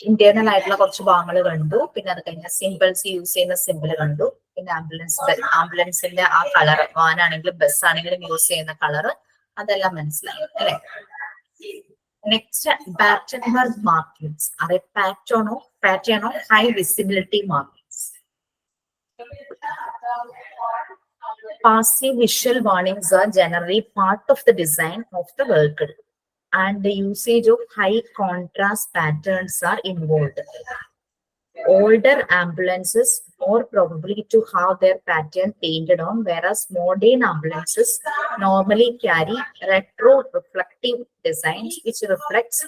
ഇന്റേണൽ ആയിട്ടുള്ള കുറച്ച് ഭാഗങ്ങൾ കണ്ടു. പിന്നെ അത് കഴിഞ്ഞ സിമ്പിൾസ് യൂസ് ചെയ്യുന്ന സിമ്പിൾ കണ്ടു. പിന്നെ ആംബുലൻസിന്റെ ആ കളർ, വാനാണെങ്കിലും ബസ് ആണെങ്കിലും യൂസ് ചെയ്യുന്ന കളർ, അതെല്ലാം മനസ്സിലായി അല്ലെ? Next Battenberg markings are a pattern of high visibility markings. Passive visual warnings are generally part of the design of the vehicle, and the usage of high contrast patterns are involved. Older ambulances more probably to have their pattern painted on, whereas modern ambulances normally carry retro-reflective designs which reflects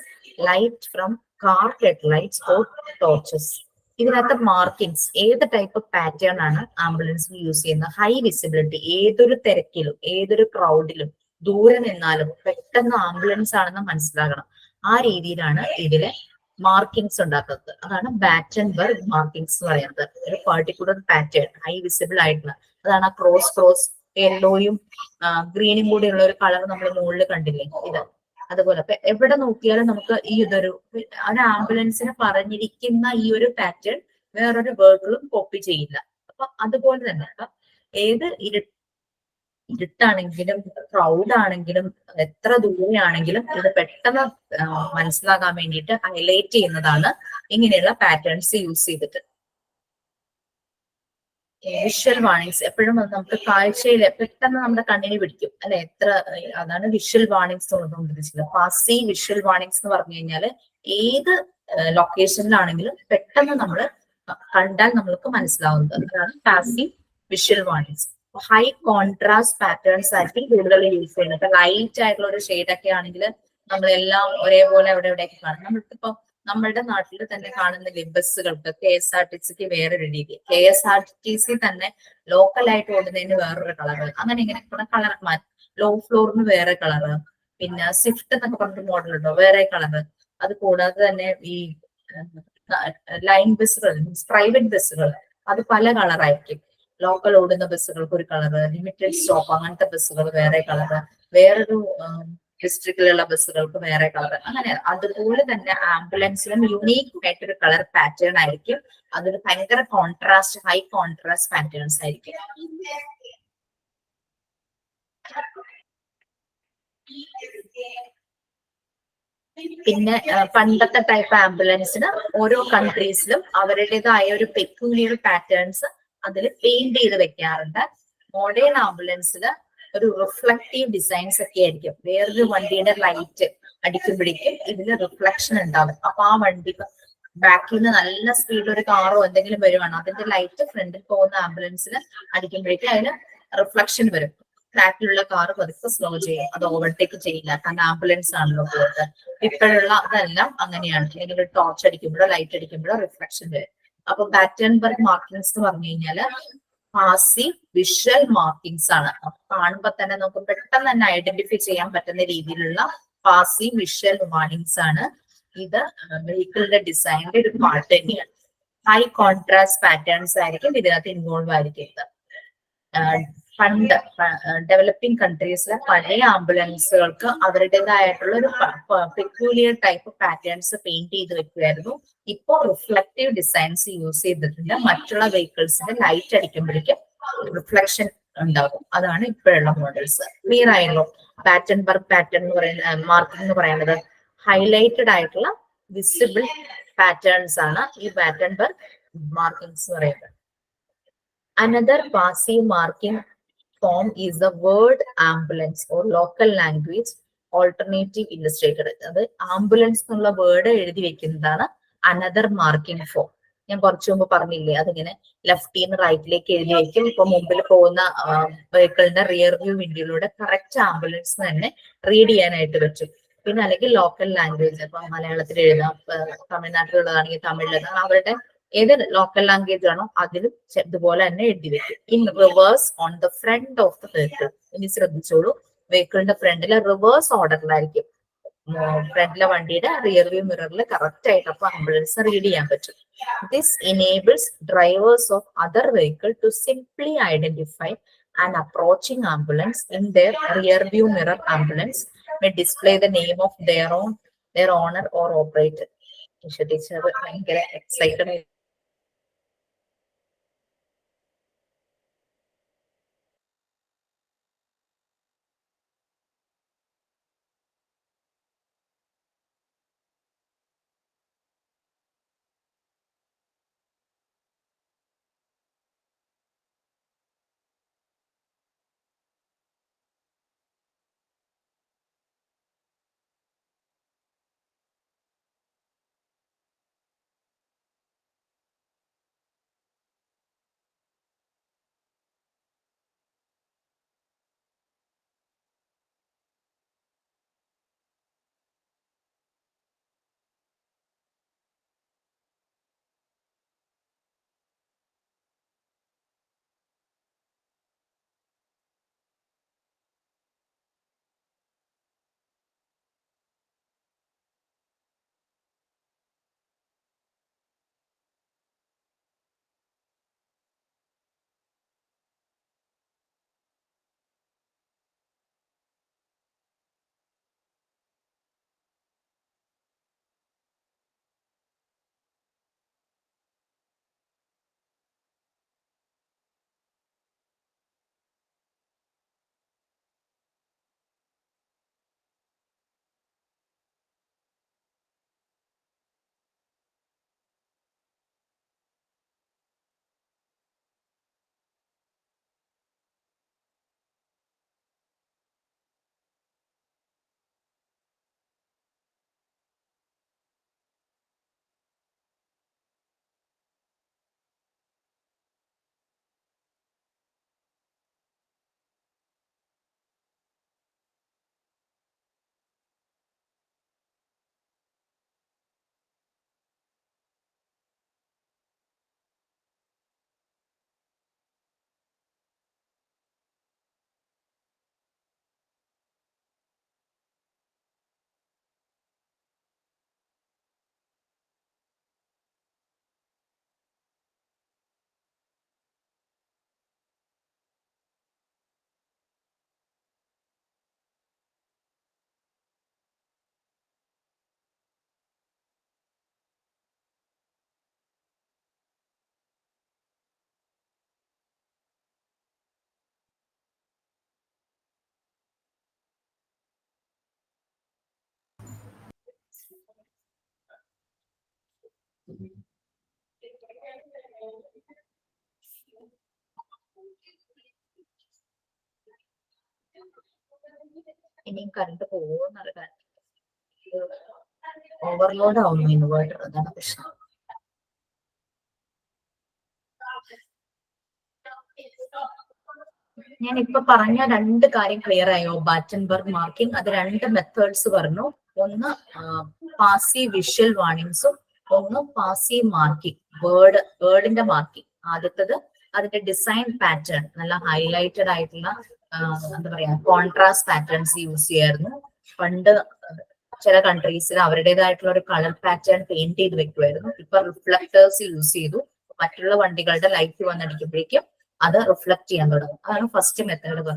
light from car headlights or torches. ഇതിനകത്ത് markings ഏത് type pattern ആണ് ആംബുലൻസിൽ use ചെയ്യുന്നത്? High visibility, ഏതൊരു തിരക്കിലും ഏതൊരു ക്രൗഡിലും ദൂരെ നിന്നാലും പെട്ടെന്ന് ആംബുലൻസ് ആണെന്ന് മനസ്സിലാകണം. ആ രീതിയിലാണ് ഇതിലെ മാർക്കിങ്സ് ഉണ്ടാക്കുന്നത്. അതാണ് ബാറ്റൻബർഗ് മാർക്കിങ്സ് എന്ന് പറയുന്നത്. ഒരു പർട്ടിക്കുലർ പാറ്റേൺ, ഹൈ വിസിബിൾ ആയിട്ടുള്ള, അതാണ് ആ ക്രോസ് യെല്ലോയും ഗ്രീനും കൂടി ഉള്ള ഒരു കളർ നമ്മൾ മുകളിൽ കണ്ടില്ലേ, ഇത് അതുപോലെ. അപ്പൊ എവിടെ നോക്കിയാലും നമുക്ക് ഈ ഒരു ആംബുലൻസിന് പറഞ്ഞിരിക്കുന്ന ഈ ഒരു പാറ്റേൺ വേറൊരു വെഹിക്കിളും കോപ്പി ചെയ്യില്ല. അപ്പൊ അതുപോലെ തന്നെ ഏത് ഇരുട്ടാണെങ്കിലും ക്രൗഡ് ആണെങ്കിലും എത്ര ദൂരെയാണെങ്കിലും ഇത് പെട്ടെന്ന് മനസ്സിലാകാൻ വേണ്ടിയിട്ട് ഹൈലൈറ്റ് ചെയ്യുന്നതാണ് ഇങ്ങനെയുള്ള പാറ്റേൺസ് യൂസ് ചെയ്തിട്ട്. വിഷ്വൽ വാർണിങ്സ് എപ്പോഴും നമുക്ക് കാഴ്ചയില് പെട്ടെന്ന് നമ്മുടെ കണ്ണിന് പിടിക്കും അല്ലെ? അതാണ് വിഷ്വൽ വാർണിങ്സ് ഉദ്ദേശിച്ചത്. പാസീവ് വിഷ്വൽ വാർണിങ്സ് എന്ന് പറഞ്ഞു കഴിഞ്ഞാൽ ഏത് ലൊക്കേഷനിലാണെങ്കിലും പെട്ടെന്ന് നമ്മൾ കണ്ടാൽ നമ്മൾക്ക് മനസ്സിലാവുന്നത്. അതാണ് passive visual warnings. High contrast patterns ആയിരിക്കും കൂടുതൽ യൂസ് ചെയ്യുന്നത്. ലൈറ്റ് ആയിട്ടുള്ള ഒരു ഷെയ്ഡ് ഒക്കെ ആണെങ്കിൽ നമ്മളെല്ലാം ഒരേപോലെ അവിടെ ഇവിടെയൊക്കെ കാണും. നമ്മൾക്കിപ്പോ നമ്മളുടെ നാട്ടിൽ തന്നെ കാണുന്നില്ലേ ബസ്സുകൾക്ക്, KSRTC വേറൊരു രീതി, KSRTC തന്നെ ലോക്കലായിട്ട് ഓടുന്നതിന് വേറൊരു കളറ്, അങ്ങനെ ഇങ്ങനെ കളർ മാറ്റി, ലോ ഫ്ലോറിന് വേറെ കളറ്, പിന്നെ സ്വിഫ്റ്റ് എന്നൊക്കെ പറഞ്ഞിട്ട് മോഡൽ ഉണ്ടോ, വേറെ കളറ്. അത് കൂടാതെ തന്നെ ഈ ലൈൻ ബസ്സുകൾ, പ്രൈവറ്റ് ബസ്സുകൾ, അത് പല കളറായിരിക്കും. ലോക്കൽ ഓടുന്ന ബസ്സുകൾക്ക് ഒരു കളറ്, ലിമിറ്റഡ് സ്റ്റോപ്പ് അങ്ങനത്തെ ബസ്സുകൾ വേറെ കളറ്, വേറൊരു ഡിസ്ട്രിക്റ്റിലുള്ള ബസ്സുകൾക്ക് വേറെ കളർ, അങ്ങനെ. അതുപോലെ തന്നെ ആംബുലൻസിലും യുണീക്ക് ആയിട്ടൊരു കളർ പാറ്റേൺ ആയിരിക്കും. അതൊരു ഭയങ്കര കോൺട്രാസ്റ്റ്, ഹൈ കോൺട്രാസ്റ്റ് പാറ്റേൺസ് ആയിരിക്കും. പിന്നെ പണ്ടത്തെ ടൈപ്പ് ആംബുലൻസിന് ഓരോ കൺട്രീസിലും അവരുടേതായ ഒരു പെക്യൂലിയർ പാറ്റേൺസ് അതിൽ പെയിന്റ് ചെയ്ത് വെക്കാറുണ്ട്. മോഡേൺ ആംബുലൻസിൽ ഒരു റിഫ്ലക്റ്റീവ് ഡിസൈൻസ് ഒക്കെ ആയിരിക്കും. വേറൊരു വണ്ടിയുടെ ലൈറ്റ് അടിക്കുമ്പോഴേക്കും ഇതിന് റിഫ്ലക്ഷൻ ഉണ്ടാവും. അപ്പൊ ആ വണ്ടി ബാക്കിൽ നിന്ന് നല്ല സ്പീഡിൽ ഒരു കാറോ എന്തെങ്കിലും വരുവാണ്, അതിന്റെ ലൈറ്റ് ഫ്രണ്ടിൽ പോകുന്ന ആംബുലൻസിന് അടിക്കുമ്പോഴേക്കും അതിന് റിഫ്ലക്ഷൻ വരും. ഫ്ലാറ്റിലുള്ള കാറ് പതുക്കെ സ്ലോ ചെയ്യും, അത് ഓവർടേക്ക് ചെയ്യില്ല, കാരണം ആംബുലൻസ് ആണല്ലോ പോകുന്നത്. ഇപ്പോഴുള്ള അതെല്ലാം അങ്ങനെയാണ്. അല്ലെങ്കിൽ ഒരു ടോർച്ച് അടിക്കുമ്പോഴോ ലൈറ്റ് അടിക്കുമ്പോഴോ റിഫ്ലക്ഷൻ വരും. അപ്പൊ ബാറ്റൻബർഗ് മാർക്കിങ്സ് എന്ന് പറഞ്ഞു കഴിഞ്ഞാല് പാസീവ് വിഷ്വൽ മാർക്കിങ്സ് ആണ്. കാണുമ്പോൾ തന്നെ നമുക്ക് പെട്ടെന്ന് തന്നെ ഐഡന്റിഫൈ ചെയ്യാൻ പറ്റുന്ന രീതിയിലുള്ള പാസീവ് വിഷ്വൽ വാർണിങ്സ് ആണ്. ഇത് വെഹിക്കിളിന്റെ ഡിസൈനിന്റെ ഒരു പാർട്ട് തന്നെയാണ്. ഹൈ കോൺട്രാസ്റ്റ് പാറ്റേൺസ് ആയിരിക്കും ഇതിനകത്ത് ഇൻവോൾവ് ആയിരിക്കുന്നത്. പണ്ട് ഡെവലപ്പിംഗ് കൺട്രീസിലെ പഴയ ആംബുലൻസുകൾക്ക് അവരുടേതായിട്ടുള്ള ഒരു പെക്യൂലിയർ ടൈപ്പ് പാറ്റേൺസ് പെയിന്റ് ചെയ്ത് വെക്കുമായിരുന്നു. ഇപ്പോൾ റിഫ്ലക്റ്റീവ് ഡിസൈൻസ് യൂസ് ചെയ്തിട്ടുണ്ട്. മറ്റുള്ള വെഹിക്കിൾസിന്റെ ലൈറ്റ് അടിക്കുമ്പോഴേക്കും റിഫ്ലക്ഷൻ ഉണ്ടാകും. അതാണ് ഇപ്പോഴുള്ള മോഡൽസ്. ക്ലിയർ ആയല്ലോ? ബാറ്റൻബർഗ് പാറ്റേൺ എന്ന് പറയുന്ന മാർക്കിംഗ് എന്ന് പറയുന്നത് ഹൈലൈറ്റഡ് ആയിട്ടുള്ള വിസിബിൾ പാറ്റേൺസ് ആണ് ഈ ബാറ്റൻബർഗ് മാർക്കിങ്സ് എന്ന് പറയുന്നത്. Another passive marking form is the word ambulance or local language alternative illustrated. അത് ആംബുലൻസ് എന്നുള്ള വേർഡ് എഴുതി വെക്കുന്നതാണ് അനദർ മാർക്കിംഗ് ഫോം. ഞാൻ കുറച്ചു മുമ്പ് പറഞ്ഞില്ലേ, അതിങ്ങനെ ലെഫ്റ്റിൽ നിന്ന് റൈറ്റിലേക്ക് എഴുതി വെക്കും. ഇപ്പൊ മുമ്പിൽ പോകുന്ന വെഹിക്കിളിന്റെ റിയർ വ്യൂ വിൻഡോയിലൂടെ കറക്റ്റ് ആംബുലൻസ് തന്നെ റീഡ് ചെയ്യാനായിട്ട് പറ്റും. പിന്നെ അല്ലെങ്കിൽ ലോക്കൽ ലാംഗ്വേജ്, ഇപ്പൊ മലയാളത്തിൽ എഴുതാം, തമിഴ്നാട്ടിലുള്ളതാണെങ്കിൽ തമിഴിൽ എഴുതാം, അവരുടെ ഏത് ലോക്കൽ ലാംഗ്വേജ് ആണോ അതിലും ഇതുപോലെ തന്നെ എഴുതി വെക്കും. In reverse on the front of the vehicle. ഇനി ശ്രദ്ധിച്ചോളൂ, വെഹിക്കിളിന്റെ ഫ്രണ്ടിലെ റിവേഴ്സ് ഓർഡറിലായിരിക്കും ഫ്രണ്ടിലെ വണ്ടിയുടെ റിയർ വ്യൂ മിററിൽ കറക്റ്റ് ആയിട്ട് അപ്പൊ ആംബുലൻസ് റീഡ് ചെയ്യാൻ പറ്റും. This enables drivers of other vehicle to simply identify an approaching ambulance in their rear view mirror. Ambulance may display the name of their owner or operator. Teacher ഭയങ്കര excited. ഇനിയും current പോകുമെന്നറിയാൻ overload ആവുന്നു inverter, അതാണ് പ്രശ്നം. ഞാൻ ഇപ്പൊ പറഞ്ഞ രണ്ട് കാര്യം ക്ലിയർ ആയോ? ബാറ്റൻബർഗ് മാർക്കിംഗ്, അത് രണ്ട് മെത്തേഡ്സ് പറഞ്ഞു. ഒന്ന് പാസീവ് വിഷ്വൽ വാർണിംഗ്സും ഒന്ന് പാസീവ് മാർക്കിംഗ്, വേർഡിന്റെ മാർക്കിംഗ്. ആദ്യത്തത് അതിന്റെ ഡിസൈൻ പാറ്റേൺ, നല്ല ഹൈലൈറ്റഡ് ആയിട്ടുള്ള എന്താ പറയാ കോൺട്രാസ്റ്റ് പാറ്റേൺസ് യൂസ് ചെയ്യായിരുന്നു. പണ്ട് ചില കൺട്രീസിൽ അവരുടേതായിട്ടുള്ള ഒരു കളർ പാറ്റേൺ പെയിന്റ് ചെയ്ത് വെക്കുമായിരുന്നു. ഇപ്പൊ റിഫ്ലക്ടേഴ്സ് യൂസ് ചെയ്തു. മറ്റുള്ള വണ്ടികളുടെ ലൈറ്റ് വന്നടിക്കുമ്പോഴേക്കും അത് റിഫ്ലക്ട് ചെയ്യാൻ തുടങ്ങും. അതാണ് ഫസ്റ്റ് മെത്തേഡ്.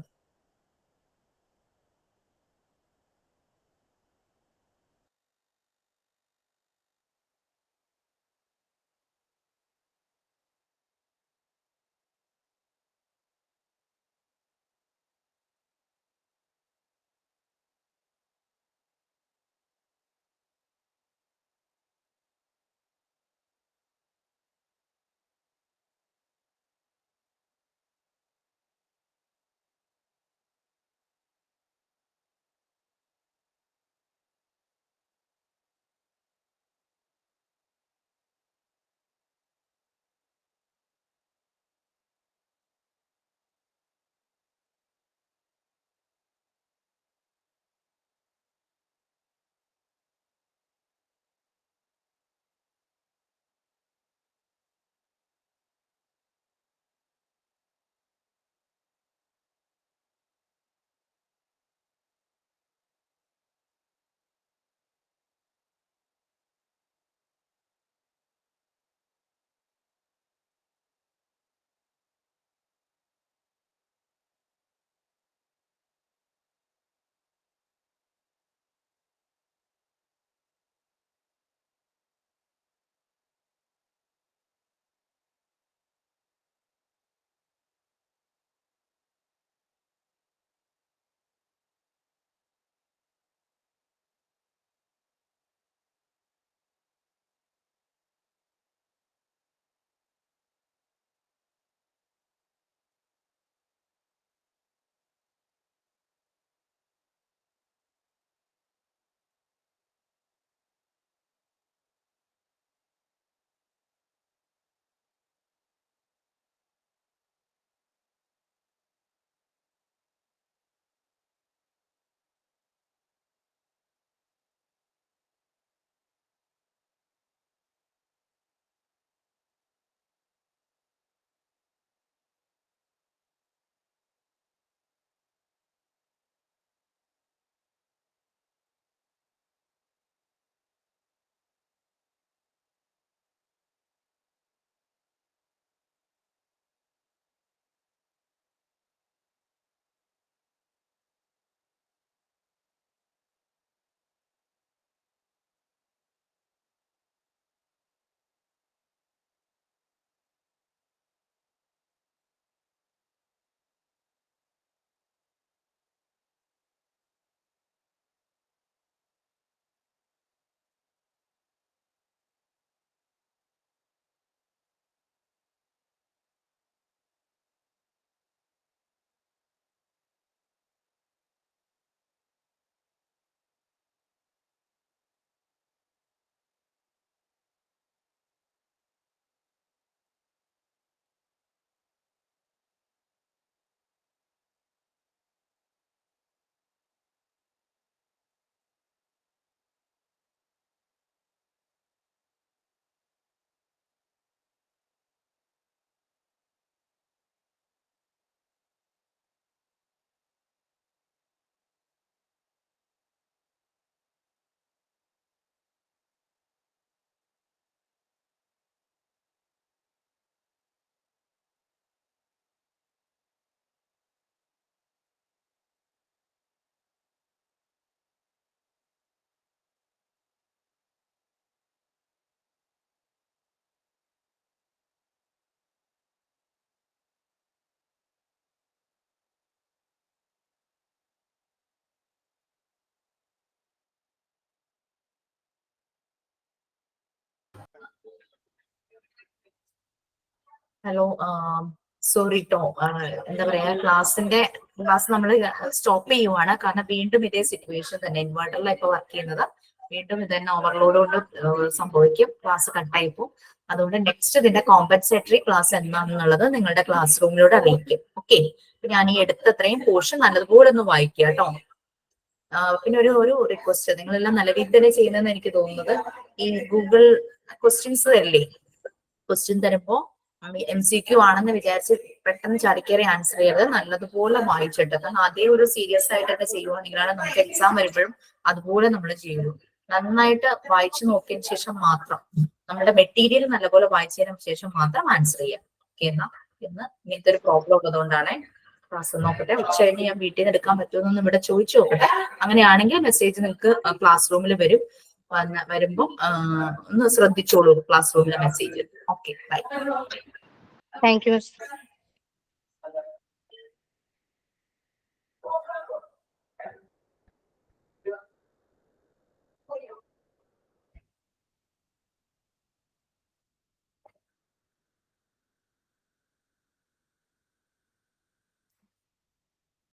ഹലോ, സോറി ട്ടോ, എന്താ പറയാ, ക്ലാസ് നമ്മൾ സ്റ്റോപ്പ് ചെയ്യുവാണ്. കാരണം വീണ്ടും ഇതേ സിറ്റുവേഷൻ തന്നെ, ഇൻവേർട്ടറിലാണ് ഇപ്പൊ വർക്ക് ചെയ്യുന്നത്. വീണ്ടും ഇത് തന്നെ ഓവർലോഡ് കൊണ്ട് സംഭവിക്കും, ക്ലാസ് കട്ടായി പോകും. അതുകൊണ്ട് നെക്സ്റ്റ് ഇതിന്റെ കോമ്പൻസേറ്ററി ക്ലാസ് എന്താണെന്നുള്ളത് നിങ്ങളുടെ ക്ലാസ് റൂമിലൂടെ അറിയിക്കും. ഓക്കെ, ഞാൻ ഈ എടുത്തത്രയും പോർഷൻ നല്ലതുപോലെ ഒന്ന് വായിക്കുക കേട്ടോ. പിന്നെ ഒരു റിക്വസ്റ്റ്, നിങ്ങളെല്ലാം നല്ല രീതിയിൽ തന്നെ ചെയ്യുന്നതെന്ന് എനിക്ക് തോന്നുന്നത്. ഈ ഗൂഗിൾ ക്വസ്റ്റ്യൻസ് തരില്ലേ, ക്വസ്റ്റ്യൻ തരുമ്പോ MCQ ആണെന്ന് വിചാരിച്ച് പെട്ടെന്ന് ചാടിക്കേറി ആൻസർ ചെയ്ത് നല്ലതുപോലെ വായിച്ചിട്ട്, കാരണം അതേ ഒരു സീരിയസ് ആയിട്ടൊക്കെ ചെയ്യുവാണെങ്കിലാണ് നമുക്ക് എക്സാം വരുമ്പോഴും അതുപോലെ നമ്മൾ ചെയ്യുള്ളൂ. നന്നായിട്ട് വായിച്ചു നോക്കിയതിന് ശേഷം മാത്രം, നമ്മുടെ മെറ്റീരിയൽ നല്ലപോലെ വായിച്ചതിന് ശേഷം മാത്രം ആൻസർ ചെയ്യാം. ഓക്കെ, എന്നാ ഇന്ന് ഇങ്ങനത്തെ ഒരു പ്രോബ്ലം ഉള്ളതുകൊണ്ടാണ് ക്ലാസ് നോക്കട്ടെ. ഉച്ച കഴിഞ്ഞ് ഞാൻ വീട്ടിൽ നിന്ന് എടുക്കാൻ പറ്റുമെന്നൊന്നും ഇവിടെ ചോദിച്ചു നോക്കട്ടെ. അങ്ങനെയാണെങ്കിൽ മെസ്സേജ് നിങ്ങൾക്ക് ക്ലാസ് റൂമിൽ വരും. വരുമ്പം ഒന്ന് ശ്രദ്ധിച്ചോളൂ ക്ലാസ് റൂമിലെ message. Okay, bye. Thank you miss.